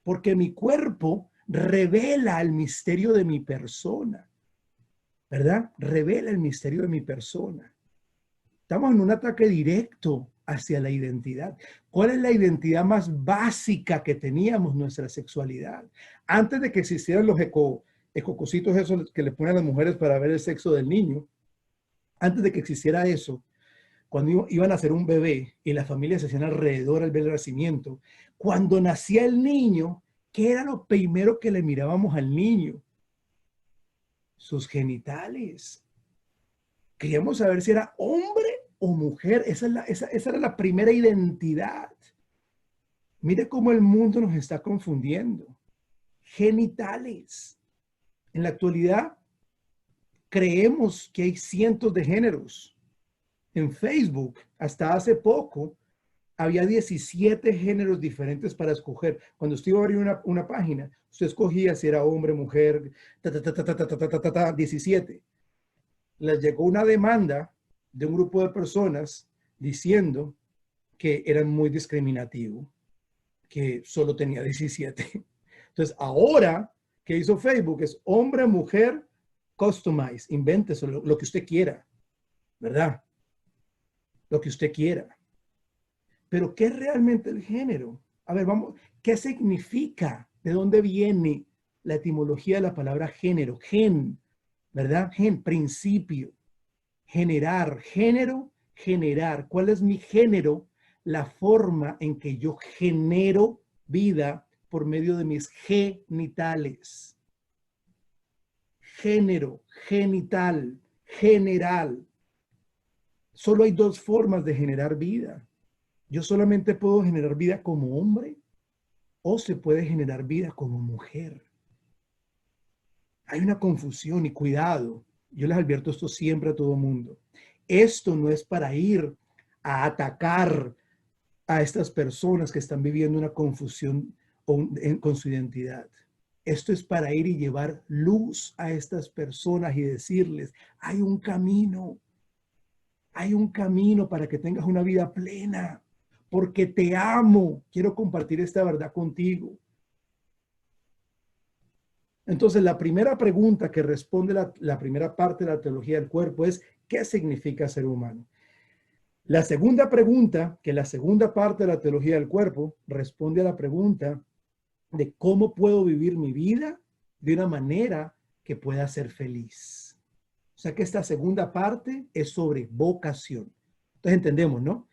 porque mi cuerpo revela el misterio de mi persona, ¿verdad? Revela el misterio de mi persona. Estamos en un ataque directo hacia la identidad. ¿Cuál es la identidad más básica que teníamos? Nuestra sexualidad. Antes de que existieran los ecocositos esos que le ponen a las mujeres para ver el sexo del niño, antes de que existiera eso, cuando iban a hacer un bebé y las familias se hacían alrededor al ver el nacimiento, cuando nacía el niño, ¿qué era lo primero que le mirábamos al niño? Sus genitales. Queríamos saber si era hombre o mujer. Esa era la primera identidad. Mire cómo el mundo nos está confundiendo. Genitales. En la actualidad, creemos que hay cientos de géneros. En Facebook, hasta hace poco, había 17 géneros diferentes para escoger. Cuando usted iba a abrir una página, usted escogía si era hombre, mujer, 17. Les llegó una demanda de un grupo de personas diciendo que eran muy discriminativos, que solo tenía 17. Entonces, ahora, ¿qué hizo Facebook? Es hombre, mujer, customize, invéntese lo que usted quiera, ¿verdad? Lo que usted quiera. Pero, ¿qué es realmente el género? A ver, vamos, ¿qué significa? ¿De dónde viene la etimología de la palabra género? Gen, ¿verdad? Gen, principio. Generar, género, generar. ¿Cuál es mi género? La forma en que yo genero vida por medio de mis genitales. Género, genital, general. Solo hay dos formas de generar vida. Yo solamente puedo generar vida como hombre o se puede generar vida como mujer. Hay una confusión y cuidado. Yo les advierto esto siempre a todo mundo. Esto no es para ir a atacar a estas personas que están viviendo una confusión con su identidad. Esto es para ir y llevar luz a estas personas y decirles, hay un camino para que tengas una vida plena, porque te amo. Quiero compartir esta verdad contigo. Entonces, la primera pregunta que responde la primera parte de la teología del cuerpo es, ¿qué significa ser humano? La segunda pregunta, que la segunda parte de la teología del cuerpo, responde a la pregunta de cómo puedo vivir mi vida de una manera que pueda ser feliz. O sea que esta segunda parte es sobre vocación. Entonces entendemos, ¿no?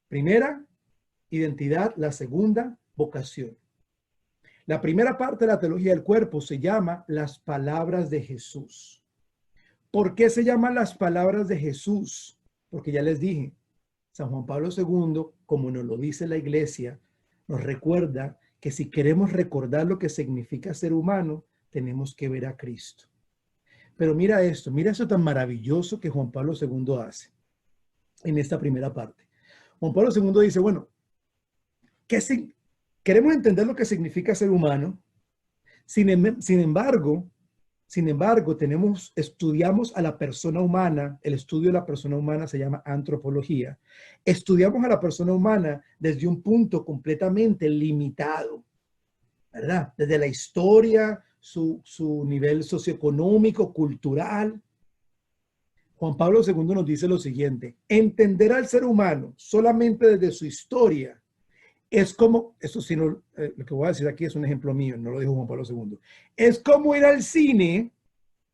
Primera, identidad. La segunda, vocación. La primera parte de la teología del cuerpo se llama las palabras de Jesús. ¿Por qué se llaman las palabras de Jesús? Porque ya les dije, San Juan Pablo II, como nos lo dice la iglesia, nos recuerda que si queremos recordar lo que significa ser humano, tenemos que ver a Cristo. Pero mira esto, mira eso tan maravilloso que Juan Pablo II hace en esta primera parte. Juan Pablo II dice, bueno, queremos entender lo que significa ser humano. Sin embargo, estudiamos a la persona humana. El estudio de la persona humana se llama antropología. Estudiamos a la persona humana desde un punto completamente limitado, ¿verdad? Desde la historia, su nivel socioeconómico, cultural. Juan Pablo II nos dice lo siguiente: entender al ser humano solamente desde su historia es como, esto sí, lo que voy a decir aquí es un ejemplo mío, no lo dijo Juan Pablo II. Es como ir al cine,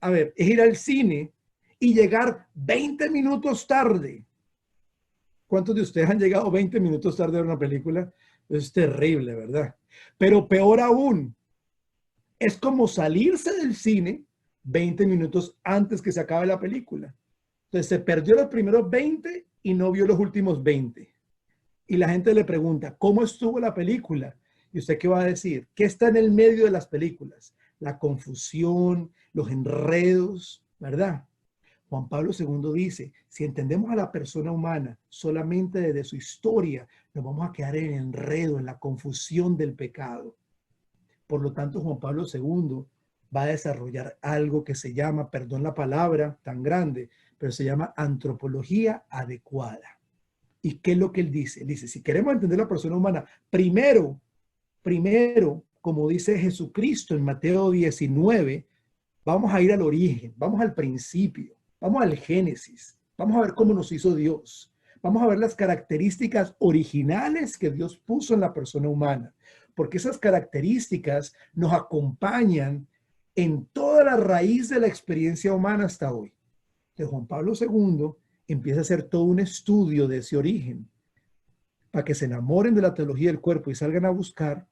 a ver, es ir al cine y llegar 20 minutos tarde. ¿Cuántos de ustedes han llegado 20 minutos tarde a una película? Es terrible, ¿verdad? Pero peor aún, es como salirse del cine 20 minutos antes que se acabe la película. Entonces se perdió los primeros 20 y no vio los últimos 20. Y la gente le pregunta, ¿cómo estuvo la película? ¿Y usted qué va a decir? ¿Qué está en el medio de las películas? La confusión, los enredos, ¿verdad? Juan Pablo II dice, si entendemos a la persona humana solamente desde su historia, nos vamos a quedar en el enredo, en la confusión del pecado. Por lo tanto, Juan Pablo II va a desarrollar algo que se llama, perdón la palabra tan grande, pero se llama antropología adecuada. ¿Y qué es lo que él dice? Él dice, si queremos entender la persona humana, primero, como dice Jesucristo en Mateo 19, vamos a ir al origen, vamos al principio, vamos al Génesis, vamos a ver cómo nos hizo Dios. Vamos a ver las características originales que Dios puso en la persona humana, porque esas características nos acompañan en toda la raíz de la experiencia humana hasta hoy. Entonces, Juan Pablo II empieza a hacer todo un estudio de ese origen para que se enamoren de la teología del cuerpo y salgan a buscar.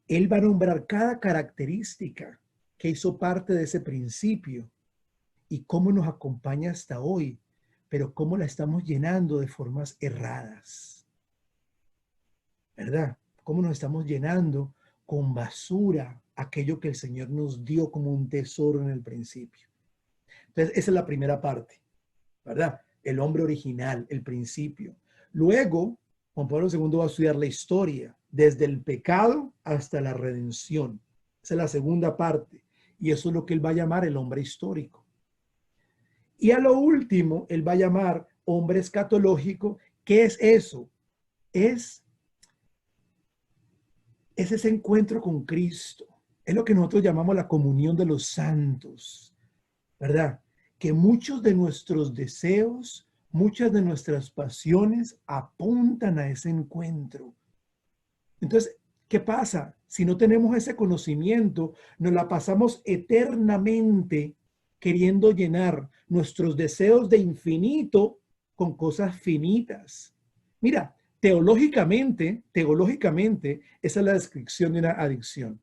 Él va a nombrar cada característica que hizo parte de ese principio y cómo nos acompaña hasta hoy, pero cómo la estamos llenando de formas erradas, ¿verdad? Cómo nos estamos llenando con basura aquello que el Señor nos dio como un tesoro en el principio. Entonces, esa es la primera parte, ¿verdad? El hombre original, el principio. Luego, Juan Pablo II va a estudiar la historia, desde el pecado hasta la redención. Esa es la segunda parte. Y eso es lo que él va a llamar el hombre histórico. Y a lo último, él va a llamar hombre escatológico. ¿Qué es eso? Es ese encuentro con Cristo. Es lo que nosotros llamamos la comunión de los santos, ¿verdad? Que muchos de nuestros deseos, muchas de nuestras pasiones apuntan a ese encuentro. Entonces, ¿qué pasa? Si no tenemos ese conocimiento, nos la pasamos eternamente queriendo llenar nuestros deseos de infinito con cosas finitas. Mira, teológicamente, esa es la descripción de una adicción.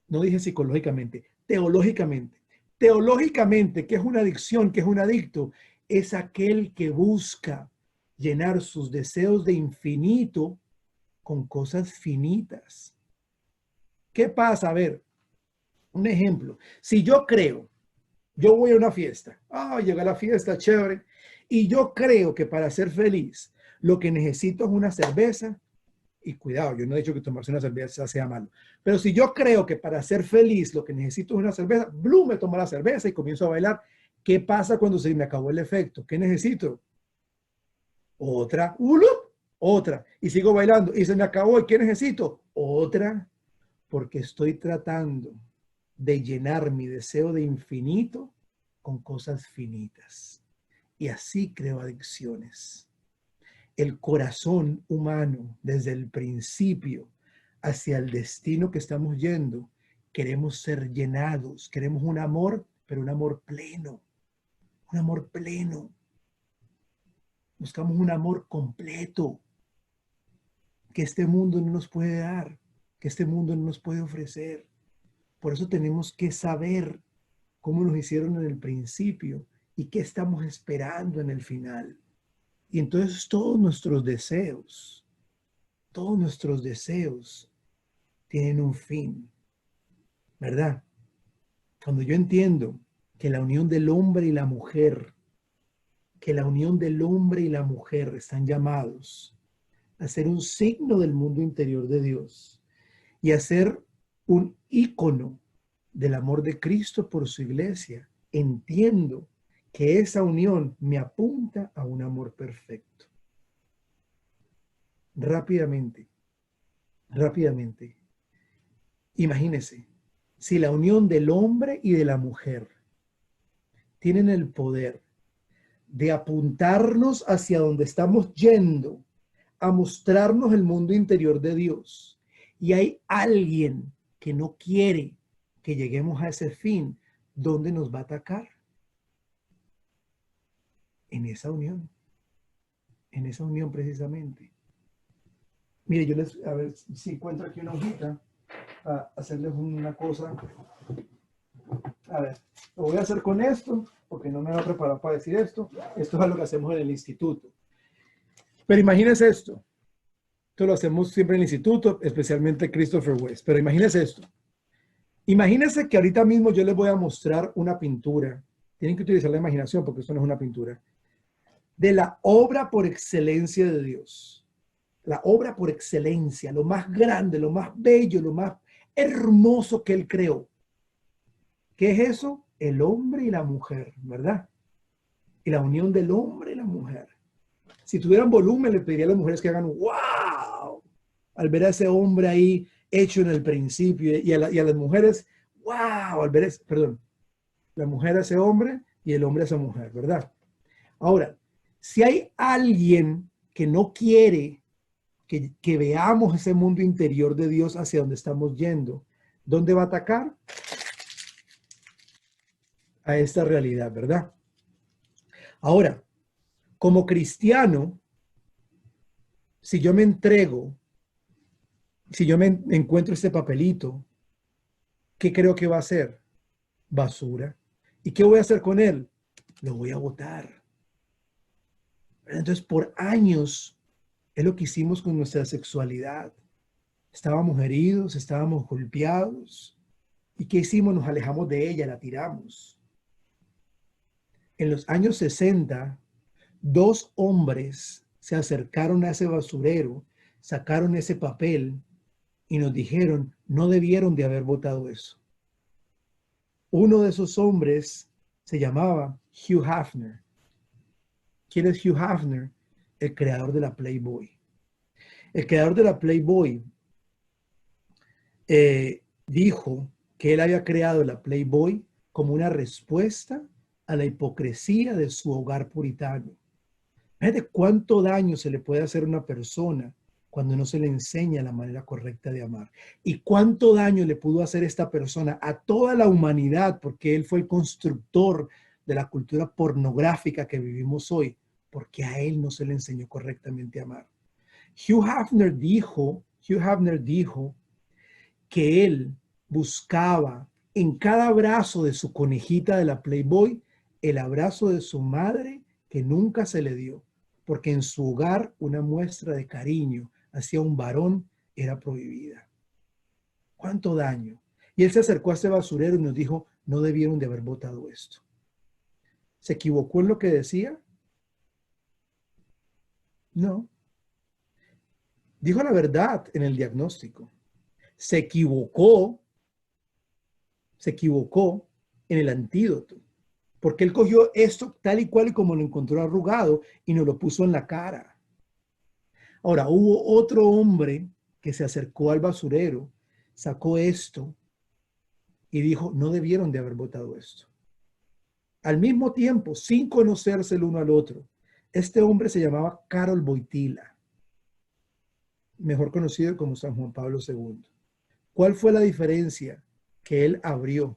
No dije psicológicamente, teológicamente. Teológicamente, ¿qué es una adicción? ¿Qué es un adicto? Es aquel que busca llenar sus deseos de infinito con cosas finitas. ¿Qué pasa? A ver, un ejemplo. Si yo creo, yo voy a una fiesta, llega la fiesta, chévere, y yo creo que para ser feliz lo que necesito es una cerveza, y cuidado, yo no he dicho que tomarse una cerveza sea malo, pero si yo creo que para ser feliz lo que necesito es una cerveza, me tomo la cerveza y comienzo a bailar. ¿Qué pasa cuando se me acabó el efecto? ¿Qué necesito? Otra, otra, y sigo bailando y se me acabó. ¿Y qué necesito? Otra, porque estoy tratando de llenar mi deseo de infinito con cosas finitas. Y así creo adicciones. El corazón humano, desde el principio hacia el destino que estamos yendo, queremos ser llenados, queremos un amor, pero un amor pleno, un amor pleno. Buscamos un amor completo que este mundo no nos puede dar, que este mundo no nos puede ofrecer. Por eso tenemos que saber cómo nos hicieron en el principio y qué estamos esperando en el final. Y entonces todos nuestros deseos tienen un fin, ¿verdad? Cuando yo entiendo que la unión del hombre y la mujer, están llamados a ser un signo del mundo interior de Dios y a ser un ícono del amor de Cristo por su iglesia, entiendo que esa unión me apunta a un amor perfecto. Rápidamente. Imagínense, si la unión del hombre y de la mujer tienen el poder de apuntarnos hacia donde estamos yendo, a mostrarnos el mundo interior de Dios, y hay alguien que no quiere que lleguemos a ese fin, ¿dónde nos va a atacar? En esa unión precisamente. Mire, a ver si encuentro aquí una hojita para hacerles una cosa. A ver, lo voy a hacer con esto, porque no me voy a preparar para decir esto. Esto es lo que hacemos en el instituto. Pero imagínense esto. Esto lo hacemos siempre en el instituto, especialmente Christopher West. Pero imagínense esto. Imagínense que ahorita mismo yo les voy a mostrar una pintura. Tienen que utilizar la imaginación porque esto no es una pintura. De la obra por excelencia de Dios. La obra por excelencia, lo más grande, lo más bello, lo más hermoso que Él creó. ¿Qué es eso? El hombre y la mujer, ¿verdad? Y la unión del hombre y la mujer. Si tuvieran volumen, le pediría a las mujeres que hagan ¡wow! Al ver a ese hombre ahí hecho en el principio. Y a las mujeres, wow, al ver eso, perdón, la mujer a ese hombre y el hombre a esa mujer, ¿verdad? Ahora, si hay alguien que no quiere que veamos ese mundo interior de Dios hacia donde estamos yendo, ¿dónde va a atacar? A esta realidad, ¿verdad? Ahora, como cristiano, si yo me entrego, si yo me encuentro este papelito, ¿qué creo que va a ser? Basura. ¿Y qué voy a hacer con él? Lo voy a botar. Entonces, por años, es lo que hicimos con nuestra sexualidad. Estábamos heridos, estábamos golpeados. ¿Y qué hicimos? Nos alejamos de ella, la tiramos. En los años 60, dos hombres se acercaron a ese basurero, sacaron ese papel y nos dijeron, no debieron de haber votado eso. Uno de esos hombres se llamaba Hugh Hefner. ¿Quién es Hugh Hefner? El creador de la Playboy. El creador de la Playboy dijo que él había creado la Playboy como una respuesta a la hipocresía de su hogar puritano. Fíjate cuánto daño se le puede hacer a una persona cuando no se le enseña la manera correcta de amar. Y cuánto daño le pudo hacer esta persona a toda la humanidad, porque él fue el constructor de la cultura pornográfica que vivimos hoy, porque a él no se le enseñó correctamente a amar. Hugh Hefner dijo que él buscaba en cada abrazo de su conejita de la Playboy el abrazo de su madre que nunca se le dio, porque en su hogar una muestra de cariño hacia un varón era prohibida. ¿Cuánto daño? Y él se acercó a ese basurero y nos dijo, no debieron de haber votado esto. ¿Se equivocó en lo que decía? No. Dijo la verdad en el diagnóstico. Se equivocó en el antídoto, porque él cogió esto tal y cual y como lo encontró arrugado y nos lo puso en la cara. Ahora, hubo otro hombre que se acercó al basurero, sacó esto y dijo, no debieron de haber votado esto. Al mismo tiempo, sin conocerse el uno al otro, este hombre se llamaba Karol Wojtyla, mejor conocido como San Juan Pablo II. ¿Cuál fue la diferencia? Que él abrió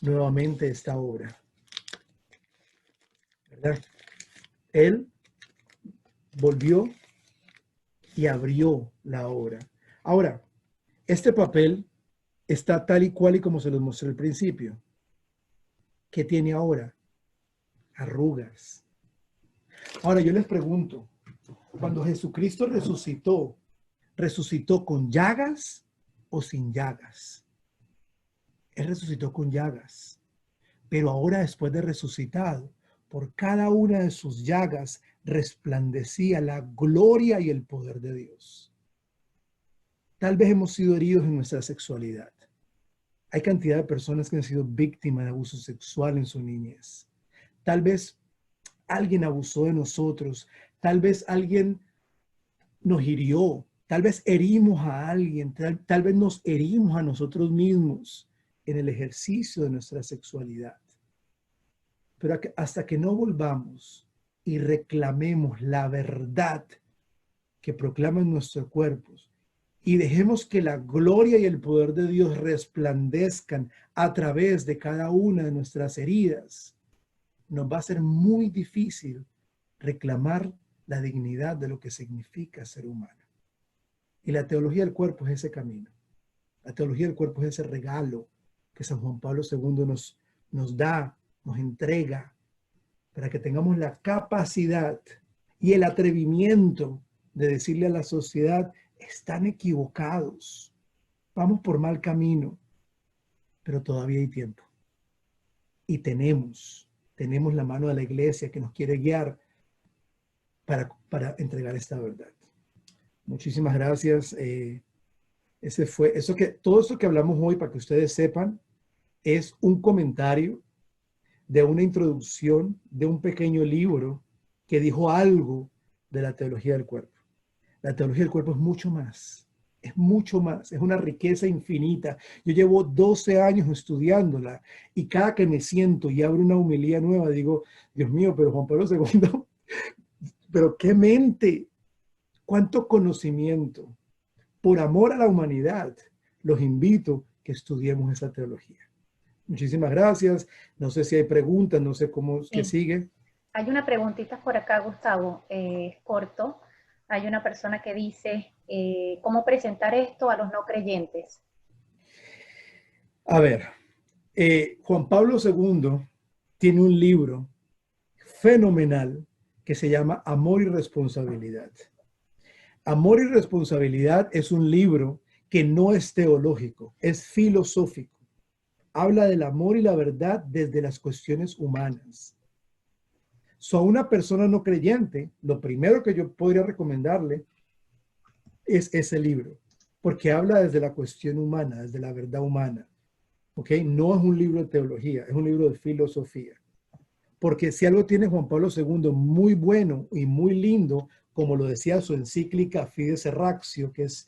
nuevamente esta obra, ¿verdad? Él volvió y abrió la obra. Ahora, este papel está tal y cual y como se los mostré al principio. ¿Qué tiene ahora? Arrugas. Ahora yo les pregunto, cuando Jesucristo resucitó, ¿resucitó con llagas o sin llagas? Él resucitó con llagas. Pero ahora, después de resucitado, por cada una de sus llagas resplandecía la gloria y el poder de Dios. Tal vez hemos sido heridos en nuestra sexualidad. Hay cantidad de personas que han sido víctimas de abuso sexual en su niñez. Tal vez alguien abusó de nosotros. Tal vez alguien nos hirió. Tal vez herimos a alguien. Tal vez nos herimos a nosotros mismos en el ejercicio de nuestra sexualidad. Pero hasta que no volvamos y reclamemos la verdad que proclaman nuestros cuerpos y dejemos que la gloria y el poder de Dios resplandezcan a través de cada una de nuestras heridas, nos va a ser muy difícil reclamar la dignidad de lo que significa ser humano. Y la teología del cuerpo es ese camino. La teología del cuerpo es ese regalo que San Juan Pablo II nos da, nos entrega, para que tengamos la capacidad y el atrevimiento de decirle a la sociedad, están equivocados, vamos por mal camino, pero todavía hay tiempo. Y tenemos la mano de la iglesia que nos quiere guiar para entregar esta verdad. Muchísimas gracias. Todo esto que hablamos hoy, para que ustedes sepan, es un comentario de una introducción de un pequeño libro que dijo algo de la teología del cuerpo. La teología del cuerpo es mucho más. Es mucho más, es una riqueza infinita. Yo llevo 12 años estudiándola y cada que me siento y abro una homilía nueva, digo, Dios mío, pero Juan Pablo II, pero qué mente, cuánto conocimiento. Por amor a la humanidad, los invito a que estudiemos esa teología. Muchísimas gracias. No sé si hay preguntas, no sé cómo, qué Sí. sigue. Hay una preguntita por acá, Gustavo, corto. Hay una persona que dice, ¿cómo presentar esto a los no creyentes? A ver, Juan Pablo II tiene un libro fenomenal que se llama Amor y Responsabilidad. Amor y Responsabilidad es un libro que no es teológico, es filosófico. Habla del amor y la verdad desde las cuestiones humanas. So, a una persona no creyente, lo primero que yo podría recomendarle es ese libro, porque habla desde la cuestión humana, desde la verdad humana. ¿Ok? No es un libro de teología, es un libro de filosofía. Porque si algo tiene Juan Pablo II muy bueno y muy lindo, como lo decía su encíclica Fides Ratio, que es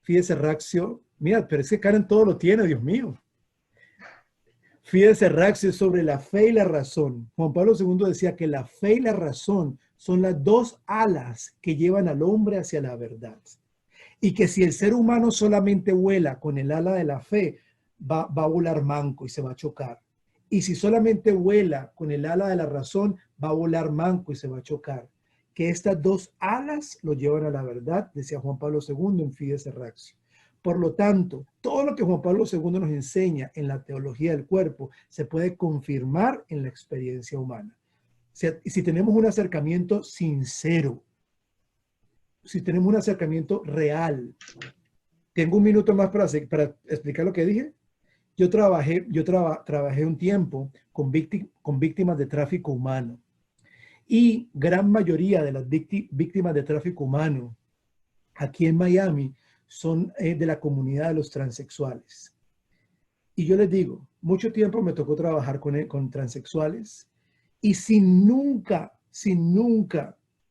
Fides Ratio, mira, pero es que Karen todo lo tiene, Dios mío. Fides Ratio es sobre la fe y la razón. Juan Pablo II decía que la fe y la razón son las dos alas que llevan al hombre hacia la verdad. Y que si el ser humano solamente vuela con el ala de la fe, va a volar manco y se va a chocar. Y si solamente vuela con el ala de la razón, va a volar manco y se va a chocar. Que estas dos alas lo llevan a la verdad, decía Juan Pablo II en Fides Ratio. Por lo tanto, todo lo que Juan Pablo II nos enseña en la teología del cuerpo se puede confirmar en la experiencia humana. Si tenemos un acercamiento sincero, si tenemos un acercamiento real. Tengo un minuto más para explicar lo que dije. Yo trabajé un tiempo con víctimas de tráfico humano y gran mayoría de las víctimas de tráfico humano aquí en Miami son de la comunidad de los transexuales. Y yo les digo, mucho tiempo me tocó trabajar con transexuales y sin nunca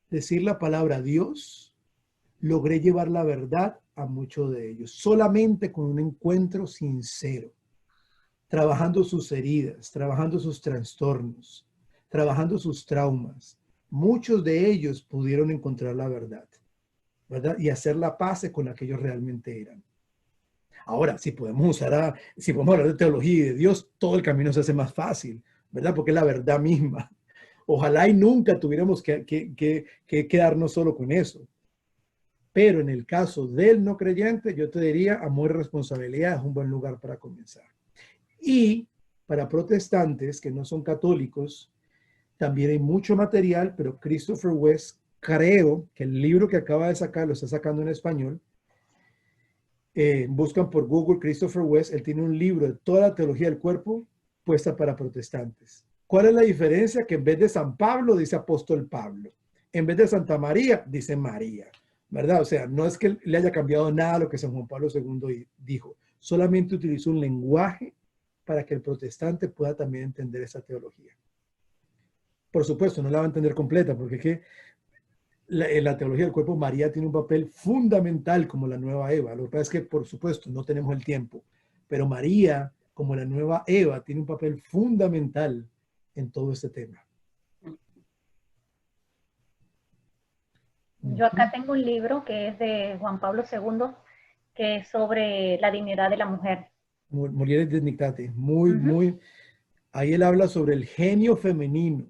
decir la palabra Dios, logré llevar la verdad a muchos de ellos, solamente con un encuentro sincero, trabajando sus heridas, trabajando sus trastornos, trabajando sus traumas. Muchos de ellos pudieron encontrar la verdad, ¿verdad? Y hacer la paz con la que ellos realmente eran. Ahora, si podemos hablar de teología y de Dios, todo el camino se hace más fácil, ¿verdad? Porque es la verdad misma. Ojalá y nunca tuviéramos que quedarnos solo con eso. Pero en el caso del no creyente, yo te diría, amor y responsabilidad es un buen lugar para comenzar. Y para protestantes que no son católicos, también hay mucho material, pero Christopher West, creo que el libro que acaba de sacar, lo está sacando en español. Buscan por Google Christopher West, él tiene un libro de toda la teología del cuerpo puesta para protestantes. ¿Cuál es la diferencia? Que en vez de San Pablo dice apóstol Pablo. En vez de Santa María, dice María. ¿Verdad? O sea, no es que le haya cambiado nada a lo que San Juan Pablo II dijo. Solamente utilizó un lenguaje para que el protestante pueda también entender esa teología. Por supuesto, no la va a entender completa, porque es que en la teología del cuerpo, María tiene un papel fundamental como la nueva Eva. Lo que pasa es que, por supuesto, no tenemos el tiempo, pero María, como la nueva Eva, tiene un papel fundamental en todo este tema. Yo acá tengo un libro que es de Juan Pablo II, que es sobre la dignidad de la mujer. Mulieres Dignitate. Muy. Ahí él habla sobre el genio femenino.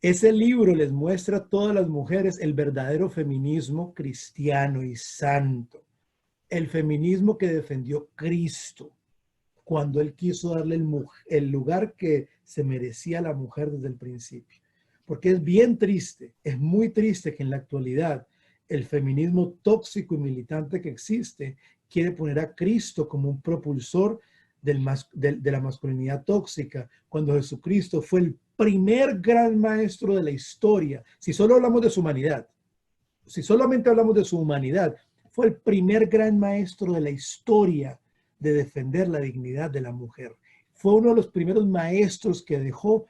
Ese libro les muestra a todas las mujeres el verdadero feminismo cristiano y santo. El feminismo que defendió Cristo cuando él quiso darle el lugar que se merecía a la mujer desde el principio. Porque es bien triste, es muy triste que en la actualidad el feminismo tóxico y militante que existe quiere poner a Cristo como un propulsor de la masculinidad tóxica, cuando Jesucristo fue el primer gran maestro de la historia. Si solo hablamos de su humanidad, si solamente hablamos de su humanidad, fue el primer gran maestro de la historia de defender la dignidad de la mujer. Fue uno de los primeros maestros que dejó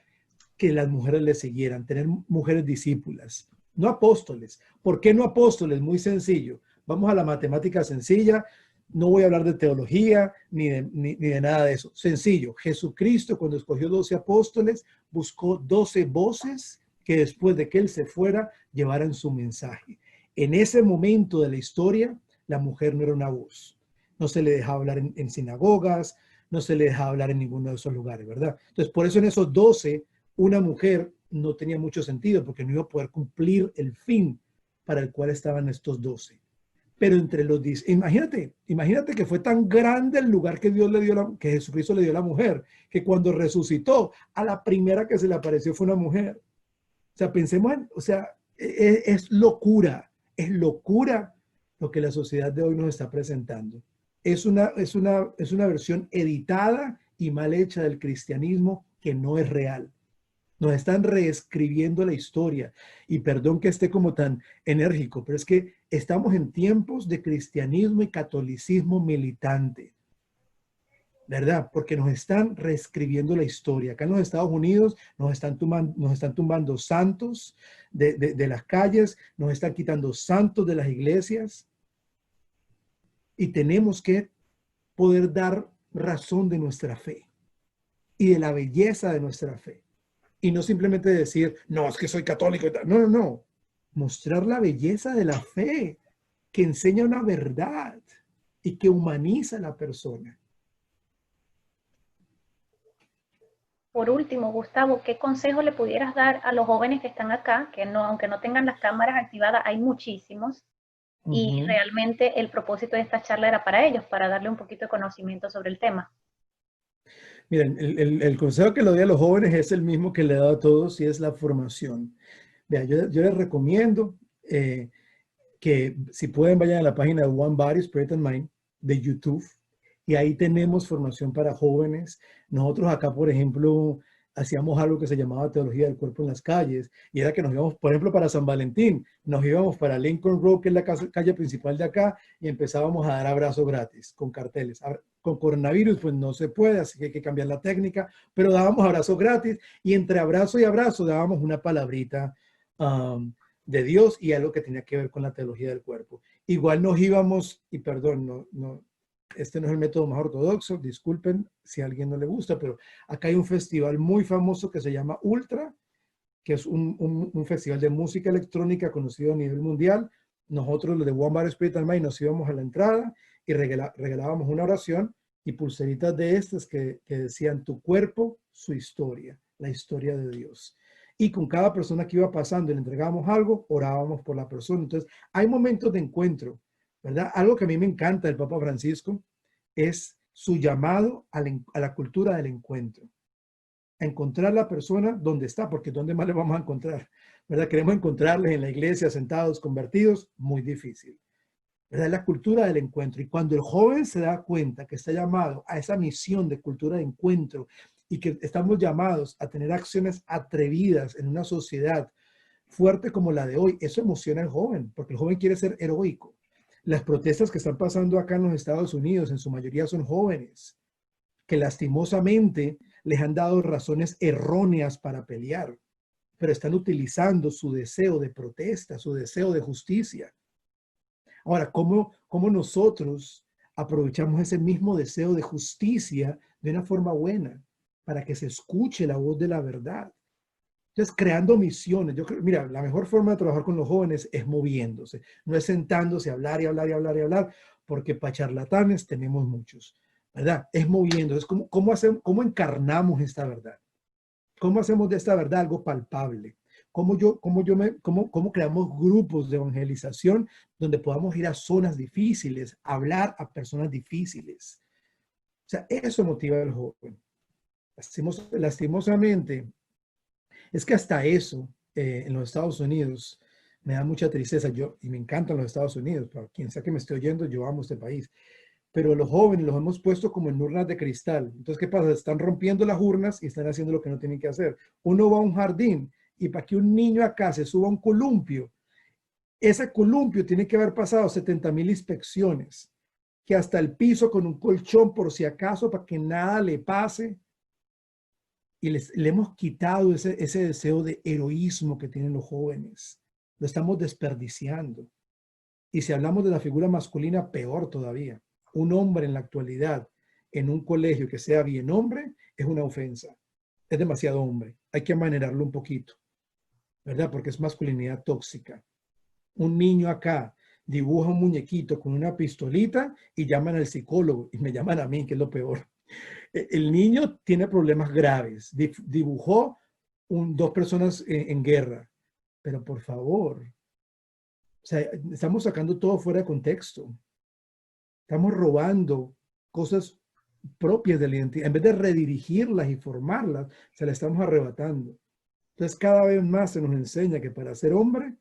que las mujeres le siguieran, tener mujeres discípulas, no apóstoles. ¿Por qué no apóstoles? Muy sencillo, Vamos a la matemática sencilla. No voy a hablar de teología ni de nada de eso. Sencillo. Jesucristo, cuando escogió 12 apóstoles, buscó 12 voces que después de que él se fuera, llevaran su mensaje. En ese momento de la historia, la mujer no era una voz. No se le dejaba hablar en sinagogas, no se le dejaba hablar en ninguno de esos lugares, ¿verdad? Entonces, por eso en esos 12, una mujer no tenía mucho sentido, porque no iba a poder cumplir el fin para el cual estaban estos 12. Pero entre los 10, imagínate que fue tan grande el lugar que Dios le dio, que Jesucristo le dio a la mujer, que cuando resucitó, a la primera que se le apareció fue una mujer. O sea, pensemos en, o sea, es locura lo que la sociedad de hoy nos está presentando. Es una versión editada y mal hecha del cristianismo que no es real. Nos están reescribiendo la historia. Y perdón que esté como tan enérgico, pero es que estamos en tiempos de cristianismo y catolicismo militante, ¿verdad? Porque nos están reescribiendo la historia. Acá en los Estados Unidos nos están tumbando santos de las calles, nos están quitando santos de las iglesias y tenemos que poder dar razón de nuestra fe y de la belleza de nuestra fe. Y no simplemente decir, no, es que soy católico. No, no, no. Mostrar la belleza de la fe que enseña una verdad y que humaniza a la persona. Por último, Gustavo, ¿qué consejo le pudieras dar a los jóvenes que están acá, que no, aunque no tengan las cámaras activadas, hay muchísimos, y realmente el propósito de esta charla era para ellos, para darle un poquito de conocimiento sobre el tema? Miren, el consejo que le doy a los jóvenes es el mismo que le he dado a todos y es la formación. Vea, yo les recomiendo que si pueden vayan a la página de One Body, Spirit and Mind de YouTube y ahí tenemos formación para jóvenes. Nosotros acá, por ejemplo, hacíamos algo que se llamaba teología del cuerpo en las calles y era que nos íbamos, por ejemplo, para San Valentín, nos íbamos para Lincoln Road, que es la calle principal de acá, y empezábamos a dar abrazos gratis con carteles. Con coronavirus, pues no se puede, así que hay que cambiar la técnica, pero dábamos abrazos gratis y entre abrazo y abrazo dábamos una palabrita de Dios y algo que tenía que ver con la teología del cuerpo. Igual nos íbamos, y perdón, este no es el método más ortodoxo, disculpen si a alguien no le gusta, pero acá hay un festival muy famoso que se llama Ultra, que es un festival de música electrónica conocido a nivel mundial. Nosotros, los de One Body Spirit and Mind, nos íbamos a la entrada y regalábamos una oración y pulseritas de estas que decían tu cuerpo, su historia, la historia de Dios. Y con cada persona que iba pasando y le entregábamos algo, orábamos por la persona. Entonces, hay momentos de encuentro, ¿verdad? Algo que a mí me encanta del Papa Francisco es su llamado a la cultura del encuentro. A encontrar la persona donde está, porque ¿dónde más le vamos a encontrar? ¿Verdad? Queremos encontrarles en la iglesia, sentados, convertidos, muy difícil. ¿Verdad? La cultura del encuentro. Y cuando el joven se da cuenta que está llamado a esa misión de cultura de encuentro y que estamos llamados a tener acciones atrevidas en una sociedad fuerte como la de hoy, eso emociona al joven, porque el joven quiere ser heroico. Las protestas que están pasando acá en los Estados Unidos, en su mayoría son jóvenes, que lastimosamente les han dado razones erróneas para pelear, pero están utilizando su deseo de protesta, su deseo de justicia. Ahora, ¿cómo nosotros aprovechamos ese mismo deseo de justicia de una forma buena para que se escuche la voz de la verdad? Entonces, creando misiones. Yo creo, mira, la mejor forma de trabajar con los jóvenes es moviéndose, no es sentándose a hablar y hablar y hablar y hablar, porque para charlatanes tenemos muchos, ¿verdad? Es moviéndose. Es cómo encarnamos esta verdad. ¿Cómo hacemos de esta verdad algo palpable? ¿Cómo creamos grupos de evangelización donde podamos ir a zonas difíciles, hablar a personas difíciles? O sea, eso motiva al joven. Lastimosamente, es que hasta eso en los Estados Unidos me da mucha tristeza. Y me encantan los Estados Unidos, para quien sea que me esté oyendo, yo amo este país. Pero los jóvenes los hemos puesto como en urnas de cristal. Entonces, ¿qué pasa? Están rompiendo las urnas y están haciendo lo que no tienen que hacer. Uno va a un jardín y para que un niño acá se suba a un columpio, ese columpio tiene que haber pasado 70,000 inspecciones, que hasta el piso con un colchón por si acaso, para que nada le pase. Y le hemos quitado ese deseo de heroísmo que tienen los jóvenes. Lo estamos desperdiciando. Y si hablamos de la figura masculina, peor todavía. Un hombre en la actualidad en un colegio que sea bien hombre es una ofensa. Es demasiado hombre. Hay que amanerarlo un poquito, ¿verdad? Porque es masculinidad tóxica. Un niño acá dibuja un muñequito con una pistolita y llaman al psicólogo y me llaman a mí, que es lo peor. El niño tiene problemas graves. Dibujó dos personas en guerra. Pero por favor, o sea, estamos sacando todo fuera de contexto. Estamos robando cosas propias de la identidad. En vez de redirigirlas y formarlas, se las estamos arrebatando. Entonces, cada vez más se nos enseña que para ser hombre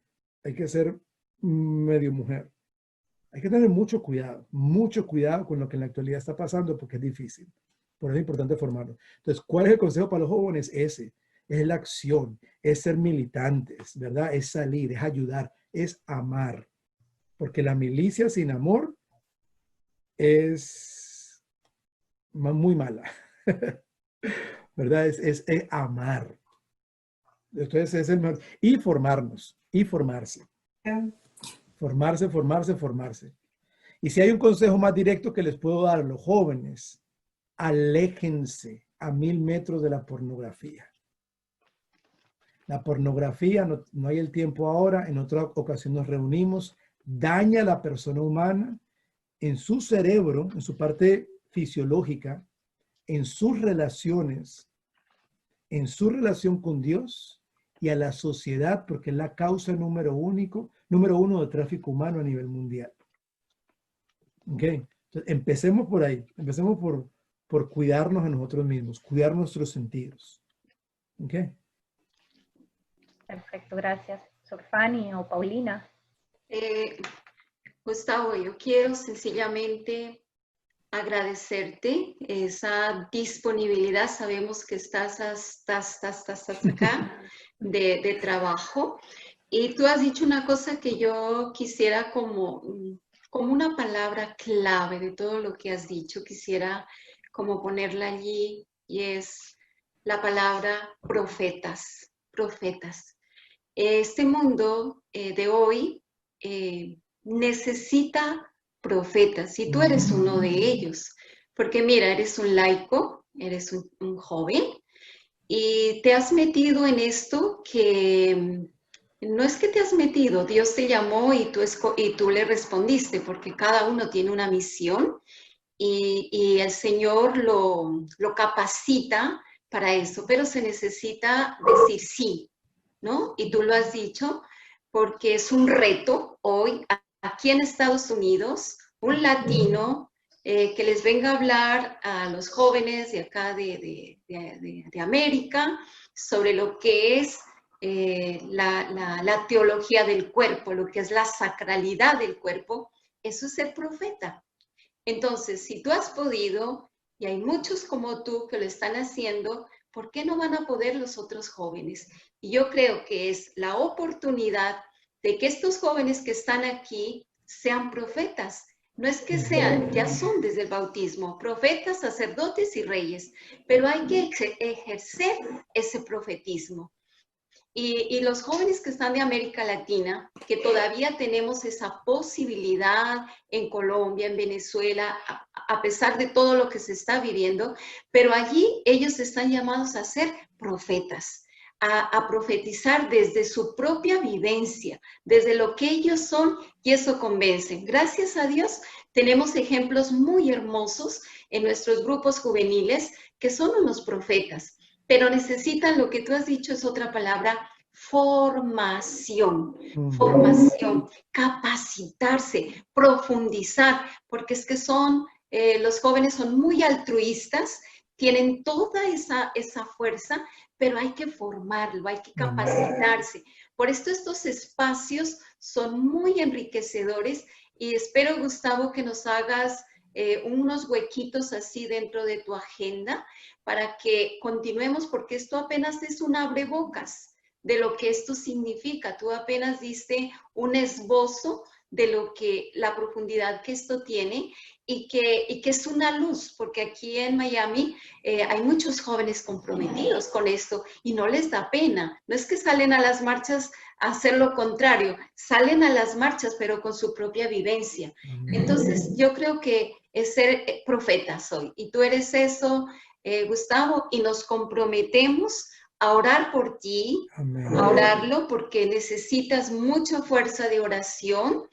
hay que ser medio mujer. Hay que tener mucho cuidado con lo que en la actualidad está pasando porque es difícil. Por eso es importante formarlo. Entonces, ¿cuál es el consejo para los jóvenes? Ese. Es la acción, es ser militantes, ¿verdad? Es salir, es ayudar, es amar. Porque la milicia sin amor es muy mala, ¿verdad? Es amar. Entonces es el mejor. Y formarnos, y formarse. Formarse. Y si hay un consejo más directo que les puedo dar a los jóvenes, aléjense a 1000 metros de la pornografía. La pornografía, no hay el tiempo ahora, en otra ocasión nos reunimos, daña a la persona humana en su cerebro, en su parte fisiológica, en sus relaciones, en su relación con Dios y a la sociedad, porque es la causa número uno de tráfico humano a nivel mundial. ¿Ok? Entonces, empecemos por ahí, empecemos por cuidarnos a nosotros mismos, cuidar nuestros sentidos. ¿Ok? Perfecto, gracias. Sor Fanny o Paulina. Gustavo, yo quiero sencillamente agradecerte esa disponibilidad. Sabemos que estás acá de trabajo. Y tú has dicho una cosa que yo quisiera como una palabra clave de todo lo que has dicho. Quisiera como ponerla allí y es la palabra profetas. Profetas. Este mundo de hoy necesita profetas y tú eres uno de ellos, porque mira, eres un laico, eres un joven y te has metido en esto que no es que te has metido, Dios te llamó y tú le respondiste, porque cada uno tiene una misión y el Señor lo capacita para eso, pero se necesita decir sí, ¿no? Y tú lo has dicho, porque es un reto hoy aquí en Estados Unidos, un latino que les venga a hablar a los jóvenes de acá de América sobre lo que es la teología del cuerpo, lo que es la sacralidad del cuerpo. Eso es ser profeta. Entonces, si tú has podido, y hay muchos como tú que lo están haciendo, ¿por qué no van a poder los otros jóvenes? Y yo creo que es la oportunidad de que estos jóvenes que están aquí sean profetas. No es que sean, ya son desde el bautismo, profetas, sacerdotes y reyes, pero hay que ejercer ese profetismo. Y los jóvenes que están de América Latina, que todavía tenemos esa posibilidad en Colombia, en Venezuela, a pesar de todo lo que se está viviendo, pero allí ellos están llamados a ser profetas, a profetizar desde su propia vivencia, desde lo que ellos son, y eso convence. Gracias a Dios tenemos ejemplos muy hermosos en nuestros grupos juveniles que son unos profetas, pero necesitan, lo que tú has dicho es otra palabra, formación, capacitarse, profundizar, porque es que los jóvenes son muy altruistas, tienen toda esa fuerza, pero hay que formarlo, hay que capacitarse. Por esto estos espacios son muy enriquecedores y espero, Gustavo, que nos hagas unos huequitos así dentro de tu agenda para que continuemos, porque esto apenas es un abrebocas de lo que esto significa. Tú apenas diste un esbozo de lo que, la profundidad que esto tiene y que es una luz, porque aquí en Miami hay muchos jóvenes comprometidos con esto y no les da pena. No es que salen a las marchas a hacer lo contrario, salen a las marchas pero con su propia vivencia. Entonces yo creo que es ser profetas hoy y tú eres eso, Gustavo, y nos comprometemos a orar por ti, a orarlo porque necesitas mucha fuerza de oración.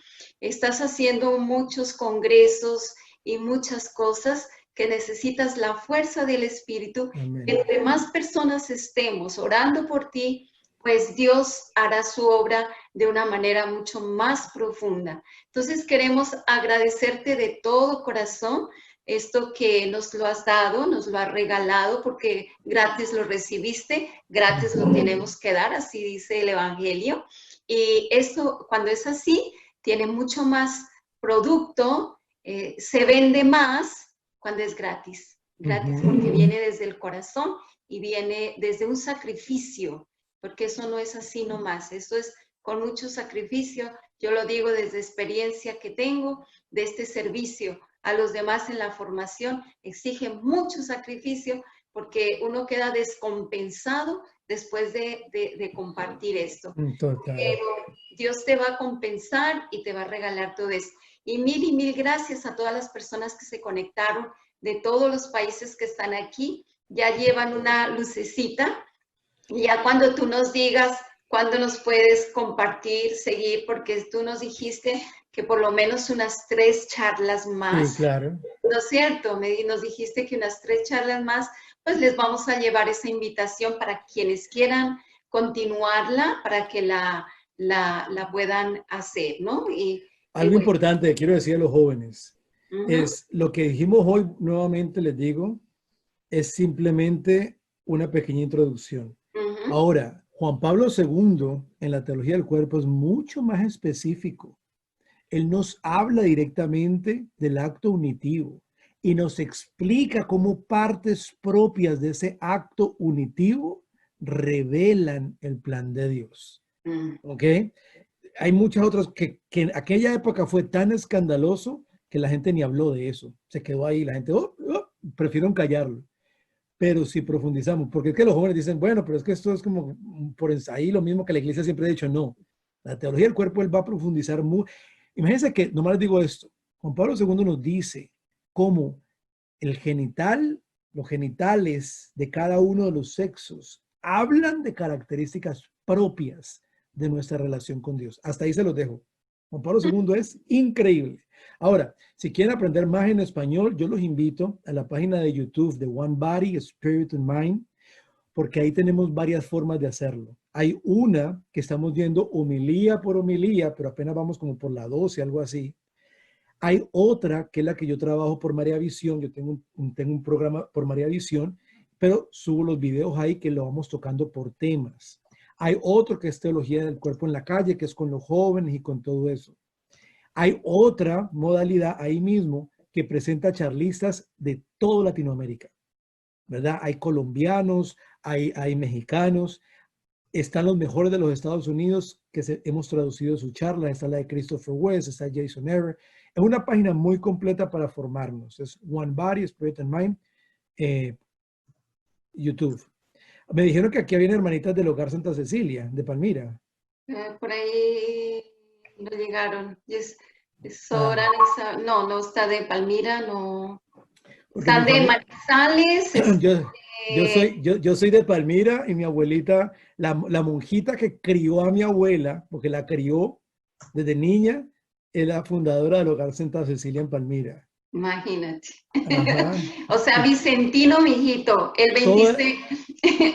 Estás haciendo muchos congresos y muchas cosas que necesitas la fuerza del Espíritu. Entre más personas estemos orando por ti, pues Dios hará su obra de una manera mucho más profunda. Entonces queremos agradecerte de todo corazón esto que nos lo has dado, nos lo has regalado, porque gratis lo recibiste, gratis lo tenemos que dar, así dice el Evangelio. Y esto, cuando es así, tiene mucho más producto, se vende más cuando es gratis. Gratis porque viene desde el corazón y viene desde un sacrificio, porque eso no es así nomás, eso es con mucho sacrificio. Yo lo digo desde experiencia que tengo de este servicio a los demás en la formación, exige mucho sacrificio porque uno queda descompensado después de compartir esto. Total. Pero Dios te va a compensar y te va a regalar todo eso. Y mil gracias a todas las personas que se conectaron de todos los países que están aquí. Ya llevan una lucecita. Y ya cuando tú nos digas cuándo nos puedes compartir, seguir, porque tú nos dijiste que por lo menos unas 3 charlas más. Sí, claro. ¿No es cierto? Nos dijiste que unas 3 charlas más, pues les vamos a llevar esa invitación para quienes quieran continuarla, para que la puedan hacer, ¿no? Algo importante que quiero decir a los jóvenes es lo que dijimos hoy, nuevamente les digo, es simplemente una pequeña introducción. Ahora, Juan Pablo II en la teología del cuerpo es mucho más específico. Él nos habla directamente del acto unitivo y nos explica cómo partes propias de ese acto unitivo revelan el plan de Dios. ¿Ok? Hay muchas otras que en aquella época fue tan escandaloso que la gente ni habló de eso. Se quedó ahí, la gente prefirieron callarlo. Pero si profundizamos, porque es que los jóvenes dicen, bueno, pero es que esto es como por ahí lo mismo que la iglesia siempre ha dicho. No, la teología del cuerpo él va a profundizar mucho. Imagínense que, nomás les digo esto, Juan Pablo II nos dice cómo el genital, los genitales de cada uno de los sexos hablan de características propias de nuestra relación con Dios. Hasta ahí se los dejo. Juan Pablo II es increíble. Ahora, si quieren aprender más en español, yo los invito a la página de YouTube de One Body, Spirit and Mind, porque ahí tenemos varias formas de hacerlo. Hay una que estamos viendo homilía por homilía, pero apenas vamos como por la 12, algo así. Hay otra que es la que yo trabajo por María Visión. Yo tengo un programa por María Visión, pero subo los videos ahí que lo vamos tocando por temas. Hay otro que es teología del cuerpo en la calle, que es con los jóvenes y con todo eso. Hay otra modalidad ahí mismo que presenta charlistas de toda Latinoamérica, ¿verdad? Hay colombianos, hay mexicanos, están los mejores de los Estados Unidos que hemos traducido su charla, está la de Christopher West, está Jason Ever. Es una página muy completa para formarnos. Es One Body, Spirit and Mind, YouTube. Me dijeron que aquí habían hermanitas del Hogar Santa Cecilia, de Palmira. Por ahí no llegaron. No está de Palmira, no. Están de Manizales. Yo soy de Palmira y mi abuelita, la monjita que crió a mi abuela, porque la crió desde niña, es la fundadora del Hogar Santa Cecilia en Palmira. Imagínate. O sea, Vicentino, mijito,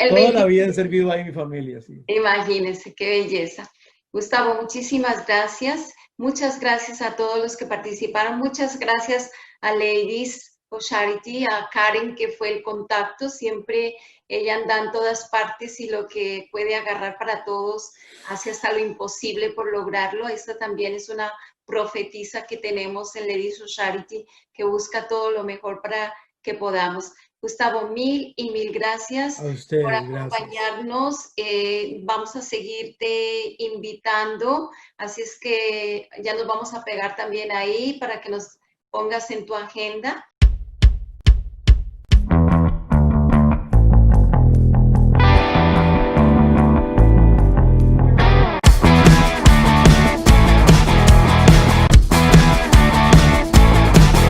Toda la vida han servido ahí mi familia. Sí. Imagínense, qué belleza. Gustavo, muchísimas gracias. Muchas gracias a todos los que participaron. Muchas gracias a Ladies for Charity, a Karen, que fue el contacto. Siempre ella anda en todas partes y lo que puede agarrar para todos hace hasta lo imposible por lograrlo. Esta también es una profetisa que tenemos en Ladies for Charity, que busca todo lo mejor para que podamos. Gustavo, mil y mil gracias A ustedes, por gracias. acompañarnos. Vamos a seguirte invitando, así es que ya nos vamos a pegar también ahí para que nos pongas en tu agenda